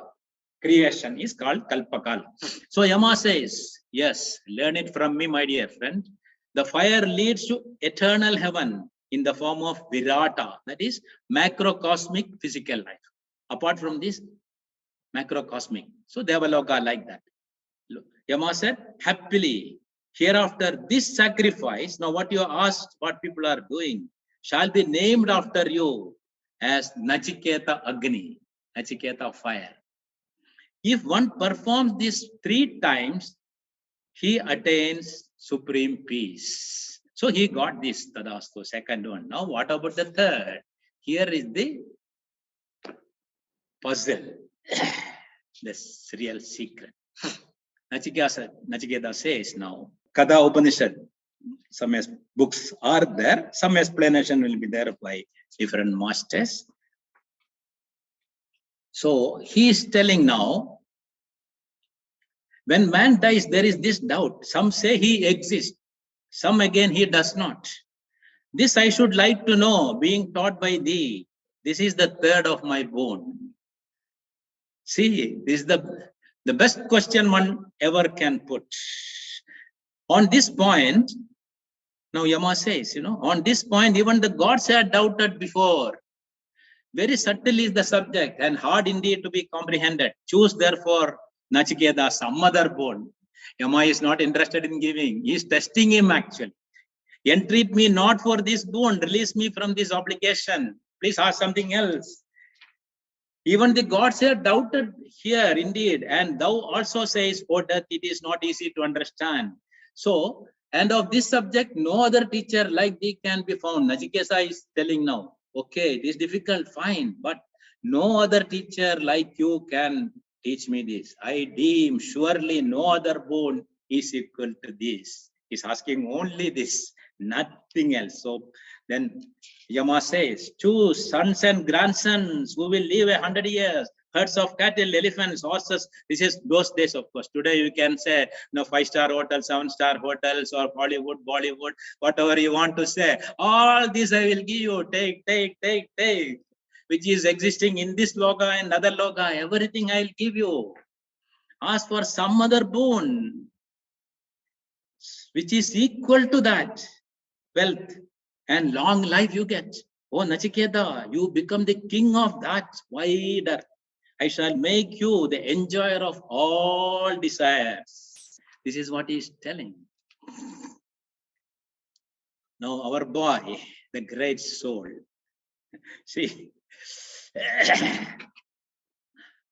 creation is called Kalpakala. So Yama says, yes, learn it from me, my dear friend. The fire leads to eternal heaven in the form of Virata, that is macrocosmic physical life. Apart from this, macrocosmic. So Devaloka like that. Yama said, happily, hereafter this sacrifice, now what you asked, what people are doing, shall be named after you as Nachiketa Agni, Nachiketa fire. If one performs this 3 times, he attains supreme peace. So he got this, Tadastu, second one. Now what about the third? Here is the puzzle, this real secret. Nachiketa says now, Kada Upanishad, some books are there, some explanation will be there by different masters. So he is telling now, when man dies, there is this doubt. Some say he exists, some again he does not. This I should like to know, being taught by thee. This is the third of my boon. See, this is the best question one ever can put. On this point, now Yama says, you know, on this point, even the gods had doubted before. Very subtle is the subject and hard indeed to be comprehended. Choose therefore Nachiketa some other boon. Yama is not interested in giving. He is testing him actually. Entreat me not for this boon. Release me from this obligation. Please ask something else. Even the gods are doubted here indeed. And thou also says, O death, it is not easy to understand. So, and of this subject, no other teacher like thee can be found. Nachiketa is telling now, okay, it is difficult, fine, but no other teacher like you can teach me this. I deem surely no other boon is equal to this. He's asking only this, nothing else. So then Yama says, choose sons and grandsons who will live 100 years, herds of cattle, elephants, horses. This is those days, of course. Today you can say, no, 5-star hotels, 7-star hotels, or Hollywood, Bollywood, whatever you want to say. All this I will give you. Take, which is existing in this loga and other loga. Everything I will give you. Ask for some other boon, which is equal to that. Wealth and long life you get. Oh Nachiketa, you become the king of that wide earth. I shall make you the enjoyer of all desires. This is what he is telling. Now our boy, the great soul. See,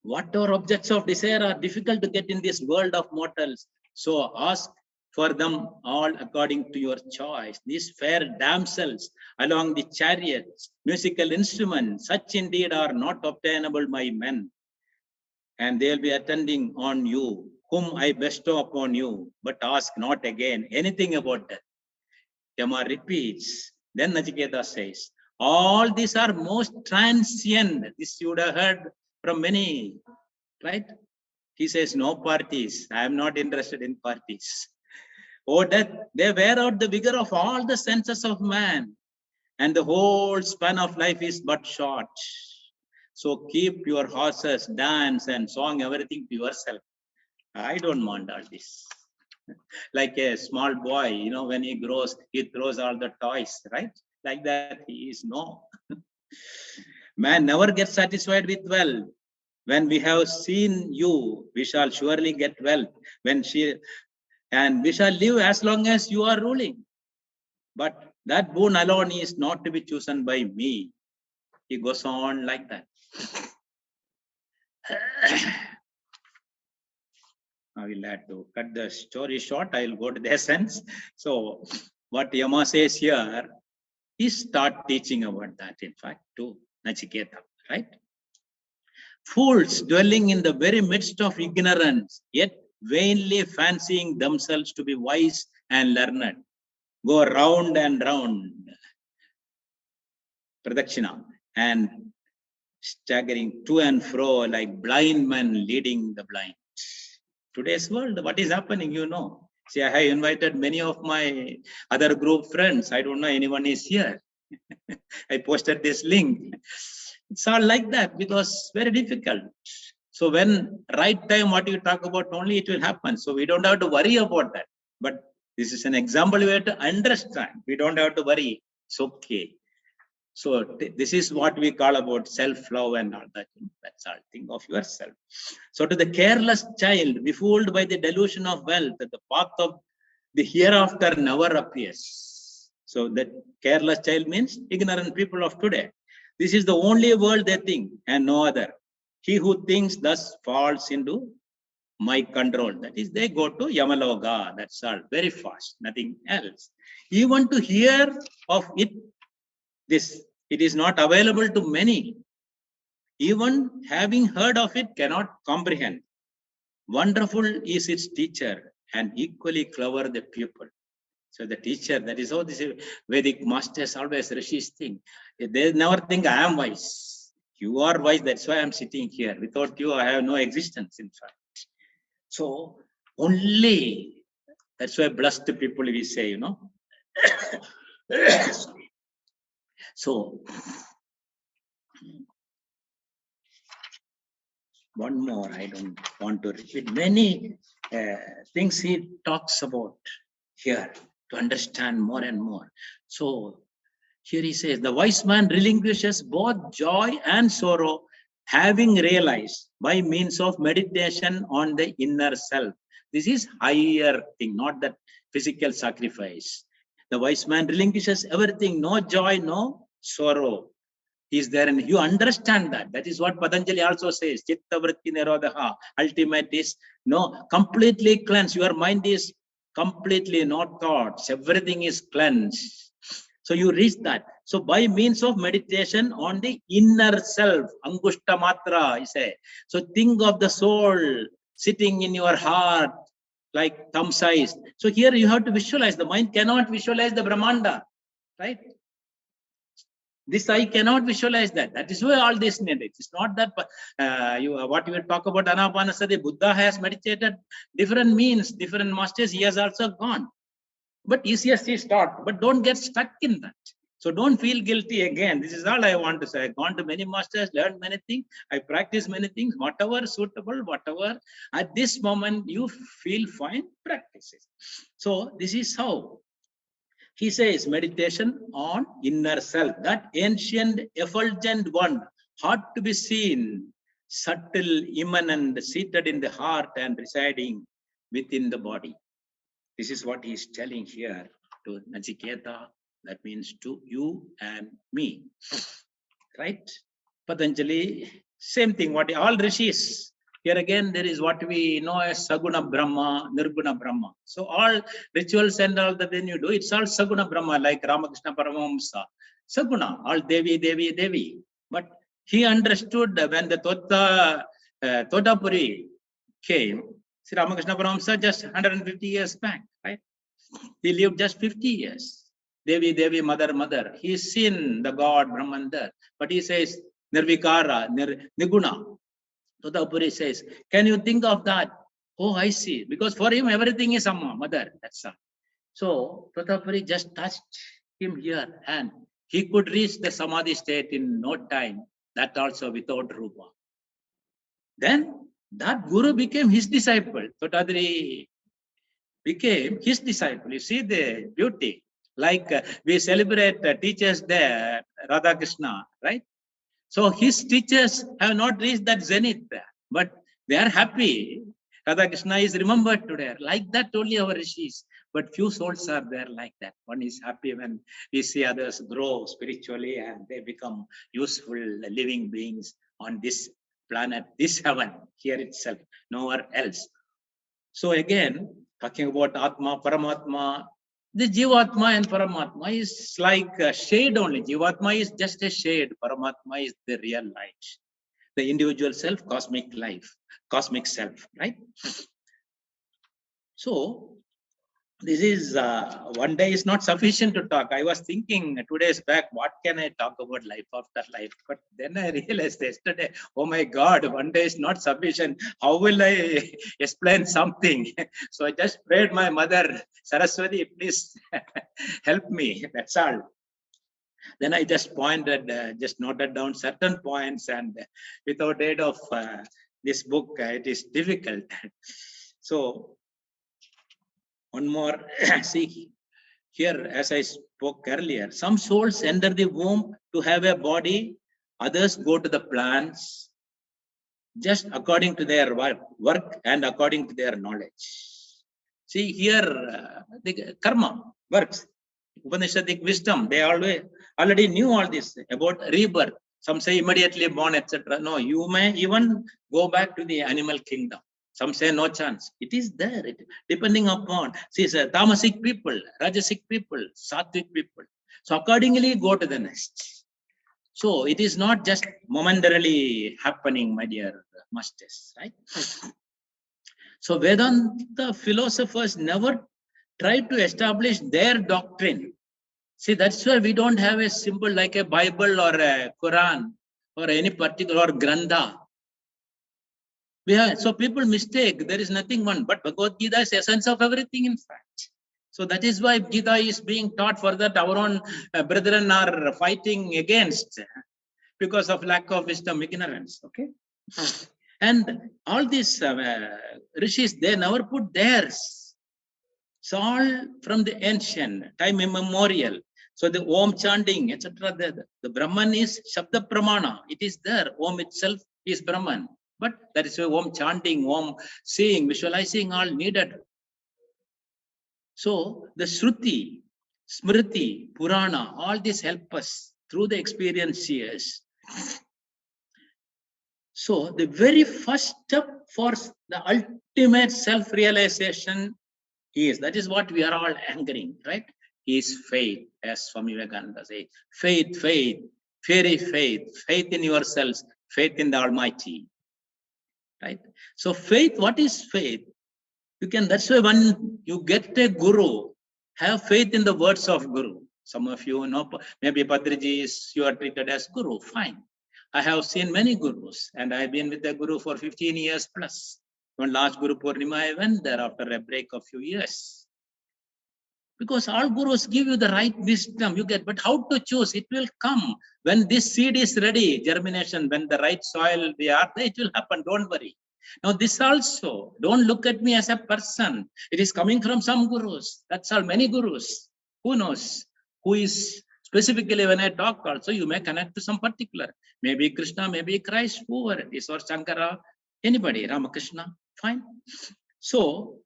whatever objects of desire are difficult to get in this world of mortals. So ask for them all according to your choice. These fair damsels along the chariots, musical instruments, such indeed are not obtainable by men. And they'll be attending on you, whom I bestow upon you, but ask not again anything about that. Yama repeats. Then Nachiketa says, all these are most transient. This you would have heard from many, right? He says, no parties. I am not interested in parties. Oh, death, they wear out the vigor of all the senses of man, and the whole span of life is but short. So keep your horses, dance, and song, everything to yourself. I don't want all this. Like a small boy, you know, when he grows, he throws all the toys, right? Like that, he is no. Man never gets satisfied with wealth. When we have seen you, we shall surely get wealth. And we shall live as long as you are ruling. But that boon alone is not to be chosen by me. He goes on like that. I will have to cut the story short. I will go to the essence. So what Yama says here, he start teaching about that, in fact, to Nachiketa, right? Fools dwelling in the very midst of ignorance, yet vainly fancying themselves to be wise and learned, go round and round, Pradakshina, and staggering to and fro like blind men leading the blind. Today's world, what is happening, you know. See, I have invited many of my other group friends. I don't know anyone is here. I posted this link. It's all like that because very difficult. So when right time, what you talk about, only it will happen. So we don't have to worry about that. But this is an example we have to understand. We don't have to worry. It's okay. So this is what we call about self-love and all that. That's all. Think of yourself. So to the careless child, befooled by the delusion of wealth, the path of the hereafter never appears. So that careless child means ignorant people of today. This is the only world they think and no other. He who thinks thus falls into my control. That is, they go to Yamaloka. That's all. Very fast. Nothing else. Even to hear of it, it is not available to many. Even having heard of it cannot comprehend. Wonderful is its teacher and equally clever the pupil. So the teacher, that is how this Vedic masters always rishis think. They never think I am wise. You are wise, that's why I am sitting here. Without you, I have no existence, in fact. So only, that's why blessed people we say, you know. So one more, I don't want to repeat many things he talks about here to understand more and more. So Here he says, the wise man relinquishes both joy and sorrow, having realized by means of meditation on the inner self. This is higher thing, not that physical sacrifice. The wise man relinquishes everything, no joy, no sorrow. He is there, and you understand that. That is what Patanjali also says. Chitta vritti nirodha. Ultimate is no, completely cleansed. Your mind is completely no thoughts. Everything is cleansed. So you reach that. So by means of meditation on the inner self, Angushta Matra, he say. So think of the soul sitting in your heart like thumb size. So here you have to visualize. The mind cannot visualize the Brahmanda, right? This I cannot visualize that. That is why all this needed. It's not that what you will talk about Anapanasati. Buddha has meditated different means, different masters. He has also gone. But easiest is taught. But don't get stuck in that. So don't feel guilty again. This is all I want to say. I've gone to many masters, learned many things. I practice many things. Whatever suitable, whatever at this moment you feel fine, practice it. So this is how. He says meditation on inner self, that ancient effulgent one, hard to be seen, subtle, immanent, seated in the heart and residing within the body. This is what he is telling here to Nachiketa. That means to you and me, right? Patanjali, same thing. What all rishis. Here again, there is what we know as Saguna Brahma, Nirguna Brahma. So all rituals and all that when you do, it's all Saguna Brahma, like Ramakrishna Paramahamsa. Saguna, all Devi, Devi, Devi. But he understood when the Totapuri came, Sri Ramakrishna Paramahamsa just 150 years back, right? He lived just 50 years. Devi, Devi, Mother, Mother. He's seen the God, Brahman there. But he says, Nirvikara, Niguna. Totapuri says, can you think of that? Oh, I see. Because for him, everything is Amma, Mother. That's all. So Totapuri just touched him here and he could reach the Samadhi state in no time. That also without Rupa. Then that Guru became his disciple. Totapuri became his disciple. You see the beauty. Like we celebrate Teachers' Day, Radha Krishna, right? So his teachers have not reached that zenith, but they are happy. Radha Krishna is remembered today. Like that only our rishis. But few souls are there like that. One is happy when we see others grow spiritually and they become useful living beings on this planet, this heaven, here itself, nowhere else. So again, talking about Atma, Paramatma, the Jivatma and Paramatma is like a shade only. Jivatma is just a shade. Paramatma is the real light. The individual self, cosmic life, cosmic self, right? So this is one day is not sufficient to talk. I was thinking 2 days back, what can I talk about life after life? But then I realized yesterday, oh my God, 1 day is not sufficient. How will I explain something? So I just prayed my mother, Saraswati, please help me. That's all. Then I just pointed, just noted down certain points, and without aid of this book, it is difficult. So one more, see here, as I spoke earlier, some souls enter the womb to have a body, others go to the plants, just according to their work and according to their knowledge. See here, the karma works, Upanishadic wisdom, they already knew all this about rebirth. Some say immediately born, etc. No, you may even go back to the animal kingdom. Some say no chance. It is there, depending upon, see, tamasic people, rajasic people, sattvic people. So accordingly, go to the next. So it is not just momentarily happening, my dear masters, right? So Vedanta philosophers never tried to establish their doctrine. See, that's why we don't have a symbol like a Bible or a Quran or any particular Grantha. So people mistake, there is nothing one, but Bhagavad Gita is essence of everything, in fact. So that is why Gita is being taught, for that our own brethren are fighting against because of lack of wisdom, ignorance, okay? And all these rishis, they never put theirs. It's all from the ancient, time immemorial. So the Om chanting, etc. The Brahman is Shabda Pramana. It is there. Om itself is Brahman. But that is why Om chanting, Om seeing, visualizing all needed. So the Shruti, Smriti, Purana, all this help us through the experiences. So the very first step for the ultimate self-realization is, that is what we are all anchoring, right? Is faith, as Swami Vivekananda says. Faith, faith, fairy faith, faith in yourselves, faith in the Almighty, right? So faith, what is faith? You can, that's why when you get a guru, have faith in the words of guru. Some of you know, maybe Padriji is, you are treated as guru, fine. I have seen many gurus and I've been with the guru for 15 years plus. When last Guru Purnima, I went there after a break of few years. Because all gurus give you the right wisdom, you get, but how to choose? It will come when this seed is ready, germination, when the right soil, the earth, it will happen, don't worry. Now this also, don't look at me as a person. It is coming from some gurus. That's all, many gurus. Who knows? Who is, specifically when I talk also, you may connect to some particular. Maybe Krishna, maybe Christ, whoever it is, or Shankara, anybody, Ramakrishna, fine. So,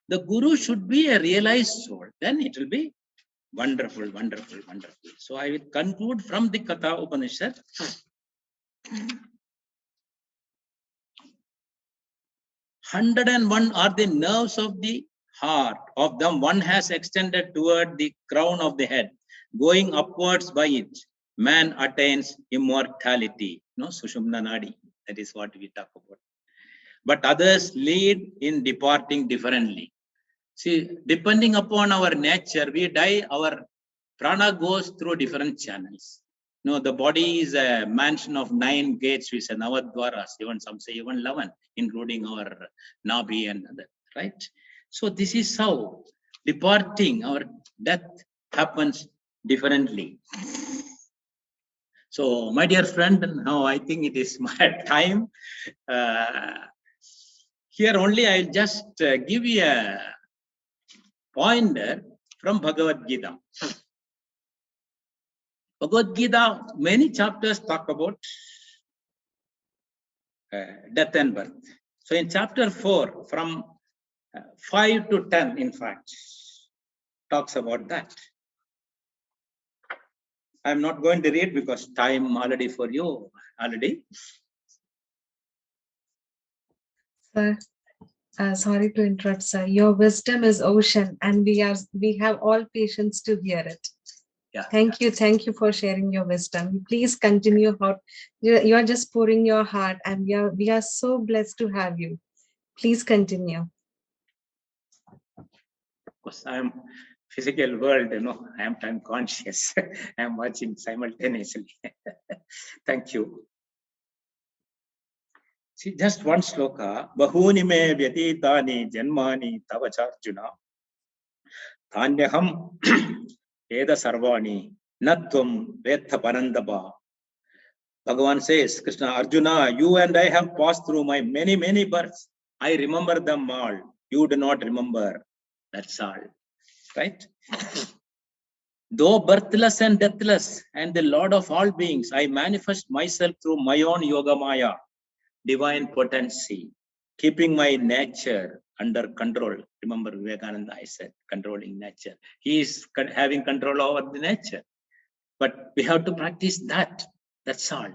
the guru should be a realized soul. Then it will be wonderful, wonderful, wonderful. So I will conclude from the Katha Upanishad. 101 are the nerves of the heart. Of them, one has extended toward the crown of the head. Going upwards by it, man attains immortality. No, Sushumna Nadi. That is what we talk about. But others lead in departing differently. See, depending upon our nature, we die, our prana goes through different channels. No, the body is a mansion of 9 gates, we say Navadwaras, even some say even 11, including our Nabi and other, right? So this is how departing, our death happens differently. So, my dear friend, now I think it is my time. Here only I'll just give you a pointer from Bhagavad Gita. Bhagavad Gita, many chapters talk about death and birth. So in chapter 4, from 5 to 10, in fact, talks about that. I'm not going to read because time already for you already. Sir, sorry to interrupt, sir. Your wisdom is ocean, and we have all patience to hear it. Yeah. Thank you for sharing your wisdom. Please continue. You are just pouring your heart, and we are so blessed to have you. Please continue. Because I'm physical world, I am time conscious. I am watching simultaneously. Thank you. See, just one sloka. Bahuni me vyatitani janmani tavacharjuna. Thanyaham eda sarvani natvam vetha parandaba. Bhagavan says, Krishna, Arjuna, you and I have passed through my many, many births. I remember them all. You do not remember. That's all. Right? Though birthless and deathless and the Lord of all beings, I manifest myself through my own Yoga Maya, divine potency, keeping my nature under control. Remember Vivekananda, I said, controlling nature. He is having control over the nature. But we have to practice that. That's all.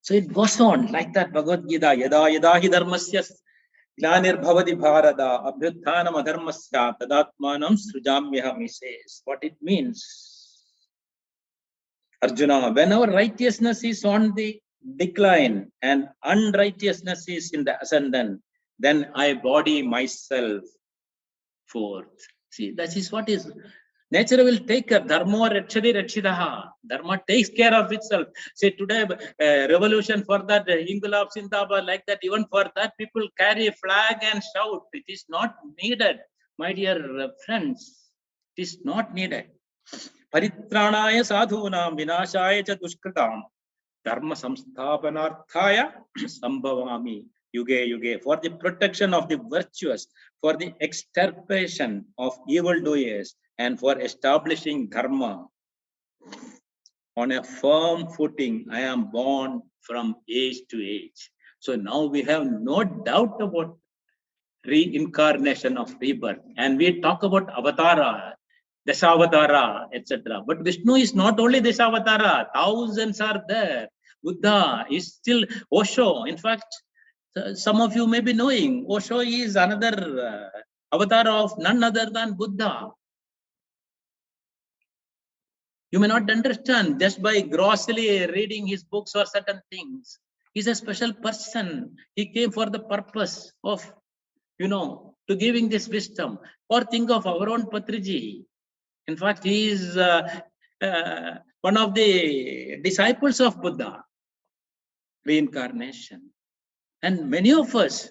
So it goes on like that. Bhagavad Gita, yada yada hi dharmasya Glanir-bhavati bharata abhyuthanam adharmasya tadatmanam srujamyaham, he says. What it means, Arjuna, when our righteousness is on the decline and unrighteousness is in the ascendant, then I body myself forth. See, that is what is. Nature will take care. Dharma rakshati rakshidaha. Dharma takes care of itself. Say today, revolution for that, Ingulab Sindabad, like that, even for that, people carry a flag and shout. It is not needed, my dear friends. It is not needed. Paritranaya sadhunam vinashaya cha dushkritam dharma samsthapanarthaya sambhavami yuge yuge, for the protection of the virtuous, for the extirpation of evildoers, and for establishing dharma on a firm footing. I am born from age to age. So now we have no doubt about reincarnation of rebirth. And we talk about avatara, Dasavatara, etc. But Vishnu is not only Dasavatara, thousands are there. Buddha is still Osho. In fact, some of you may be knowing Osho is another avatar of none other than Buddha. You may not understand just by grossly reading his books or certain things. He's a special person. He came for the purpose of, to giving this wisdom. Or think of our own Patriji. In fact, he is one of the disciples of Buddha, reincarnation. And many of us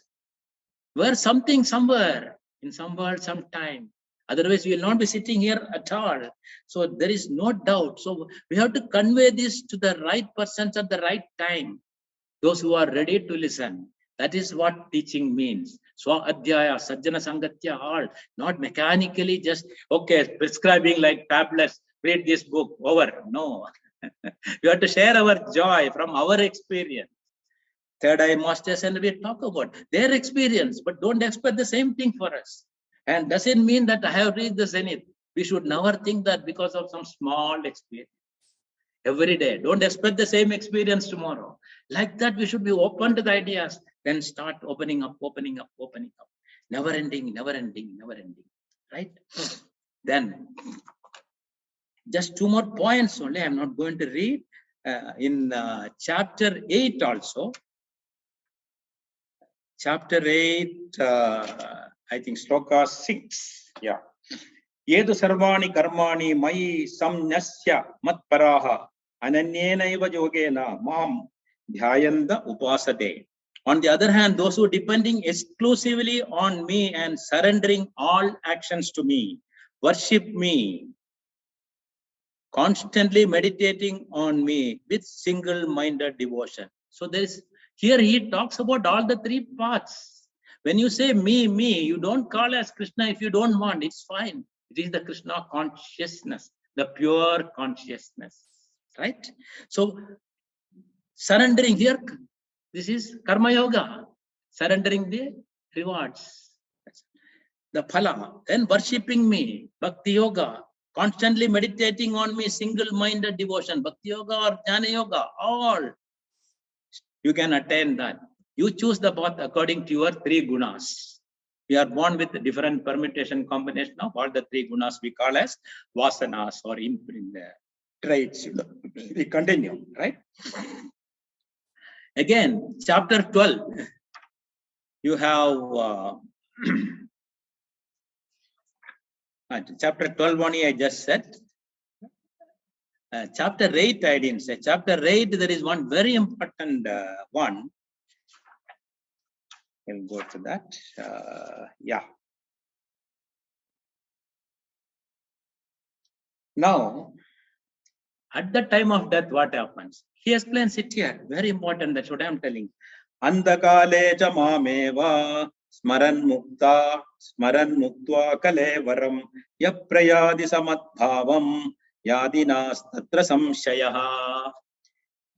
were something somewhere, in some world, sometime. Otherwise, we will not be sitting here at all. So there is no doubt. So we have to convey this to the right persons at the right time. Those who are ready to listen. That is what teaching means. Swa Adhyaya, Sajjana Sangatya, all. Not mechanically just, okay, prescribing like tablets, read this book, over. No. You have to share our joy from our experience. Third Eye Masters, and we talk about their experience, but don't expect the same thing for us. And doesn't mean that I have reached the zenith. We should never think that because of some small experience. Every day, don't expect the same experience tomorrow. Like that, we should be open to the ideas, then start opening up. Never ending, right? Then, just two more points only. I'm not going to read. In chapter 8 also. Chapter 8, I think sloka 6. Yeah. Yedu sarvani karmani mai samnyasya matparaha ananyenaiva yogena mam dhyayanda upasate. On the other hand, those who depending exclusively on me and surrendering all actions to me, worship me, constantly meditating on me with single-minded devotion. So there is, here he talks about all the three paths. When you say me, you don't call as Krishna if you don't want, it's fine. It is the Krishna consciousness, the pure consciousness, right? So surrendering here, this is Karma Yoga, surrendering the rewards, the phala, then worshipping me, Bhakti Yoga, constantly meditating on me, single-minded devotion, Bhakti Yoga or Jnana Yoga, all. You can attain that. You choose the path according to your three gunas. We are born with a different permutation combination of all the three gunas we call as vasanas or traits. We continue, right? Again, chapter 12, you have chapter 12 only I just said. Chapter 8 I didn't say. Chapter 8, there is one very important one. We'll go to that. Yeah. Now, at the time of death, what happens? He explains it here. Very important. That's what I'm telling. Andakale jamameva smaran muktva kalevaram yaprayadi samadbhavam yadinas tatra samshayaha.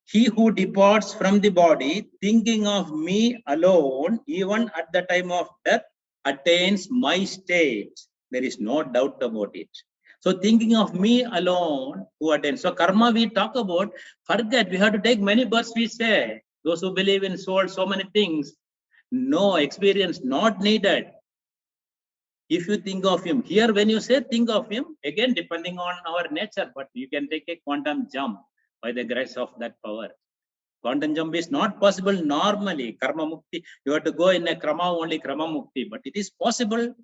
He who departs from the body, thinking of me alone, even at the time of death, attains my state. There is no doubt about it. So thinking of me alone, who attains. So karma we talk about, forget, we have to take many births, we say. Those who believe in soul, so many things. No experience, not needed. If you think of him, here when you say think of him, again depending on our nature, but you can take a quantum jump by the grace of that power. Quantum jump is not possible normally. Karma mukti, you have to go in a krama only, krama mukti, but it is possible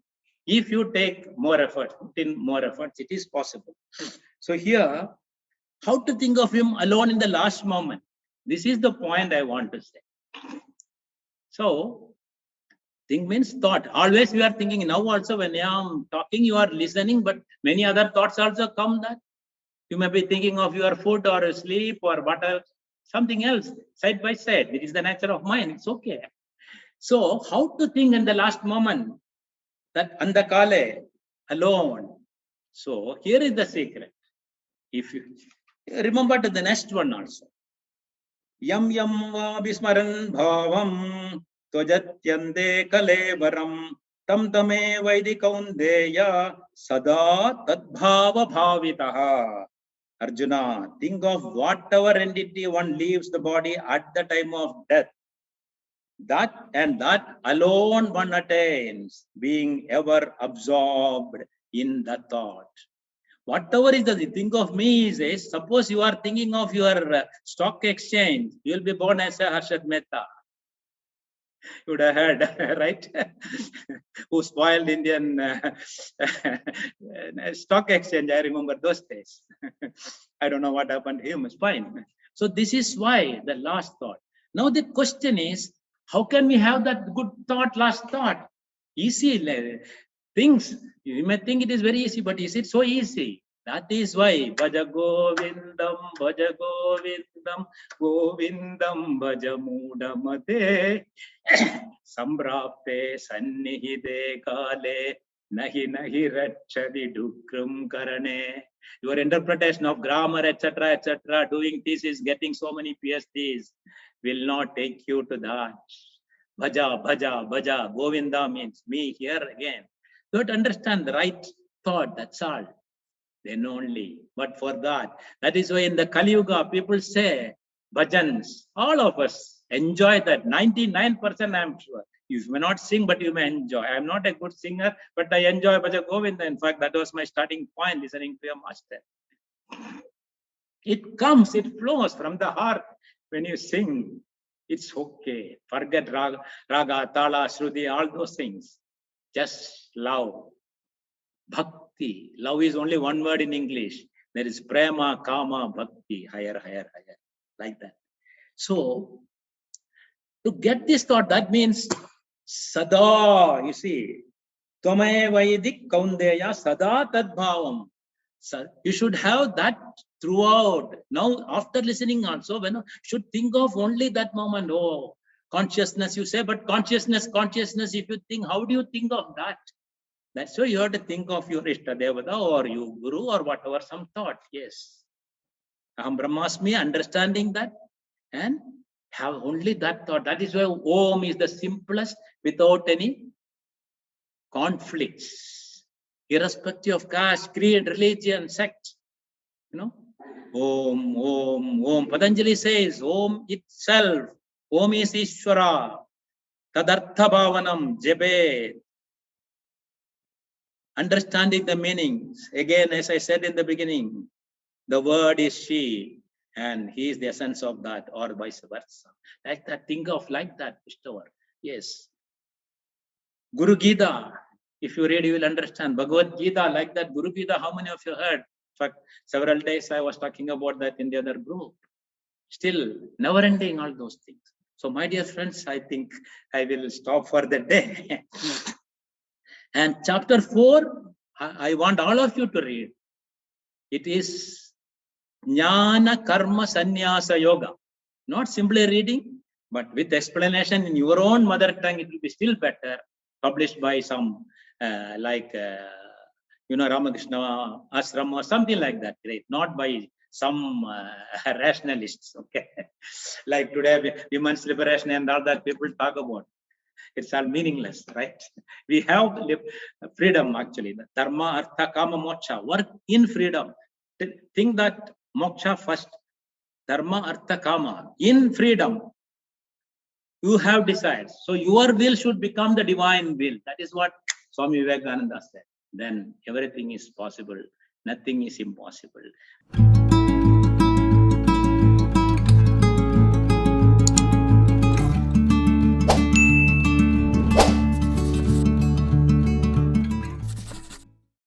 if you take more effort, put in more efforts, it is possible. So here, how to think of him alone in the last moment? This is the point I want to say. So, think means thought. Always we are thinking. Now also when I am talking, you are listening, but many other thoughts also come that you may be thinking of your food or sleep or what else, something else, side by side. It is the nature of mind. It's okay. So how to think in the last moment? That andakale, alone. So here is the secret. If you remember to the next one also. Yam yam va vismaran bhavam tvajatyante kalevaram tam tame vaidikaundeya sada tadbhava bhavitaha. Arjuna, think of whatever entity one leaves the body at the time of death. That and that alone one attains, being ever absorbed in the thought. Whatever is the think of me is, suppose you are thinking of your stock exchange, you will be born as a Harshad Mehta. You would have heard, right? Who spoiled Indian stock exchange. I remember those days. I don't know what happened to him. It's fine. So this is why the last thought. Now the question is, how can we have that good thought, last thought? Easy things. You may think it is very easy, but is it so easy? That is why Bhaja Govindam, Govindam Bhaja Mudamate Sambrapte Sannihide Kale Nahi Nahi Ratchadi Dukram Karane. Your interpretation of grammar, etc., doing thesis, getting so many PhDs will not take you to that. Bhaja, Bhaja, Bhaja, Govinda means me here again. Don't understand the right thought, that's all. Then only. But for that is why in the Kali Yuga, people say bhajans. All of us enjoy that. 99% I'm sure. You may not sing, but you may enjoy. I'm not a good singer, but I enjoy Bhaja Govinda. In fact, that was my starting point, listening to your master. It comes, it flows from the heart when you sing. It's okay. Forget raga, tala, shruti, all those things. Just love. Bhakti. Love is only one word in English. There is prema, kama, bhakti. Higher, higher, higher. Like that. So, to get this thought, that means sada, you see. Tvame vaidik kaundeya sada tadbhavam. So you should have that throughout. Now, after listening also, when you should think of only that moment. Oh, consciousness, you say, but consciousness, if you think, how do you think of that? That's why you have to think of your Ishtadevata or your Guru or whatever, some thought. Yes. Aham Brahmasmi, understanding that and have only that thought. That is why Om is the simplest without any conflicts, irrespective of caste, creed, religion, sect. You know, Om, Om, Om. Patanjali says Om itself. Om is Ishvara. Tadartha Bhavanam, Jebe. Understanding the meanings. Again, as I said in the beginning, the word is she and he is the essence of that, or vice versa. Like that, think of like that, Christopher. Yes. Guru Gita, if you read, you will understand. Bhagavad Gita, like that. Guru Gita, how many of you heard? In fact, several days I was talking about that in the other group. Still, never ending all those things. So, my dear friends, I think I will stop for the day. And chapter 4, I want all of you to read. It is Jnana Karma Sannyasa Yoga. Not simply reading, but with explanation in your own mother tongue, it will be still better. Published by some Ramakrishna Ashram or something like that. Great. Not by some rationalists. Okay. Like today, women's liberation and all that people talk about. It's all meaningless, right? We have freedom actually. The dharma, artha, kama, moksha. Work in freedom. Think that moksha first. Dharma, artha, kama. In freedom. You have desires. So your will should become the divine will. That is what Swami Vivekananda said. Then everything is possible. Nothing is impossible.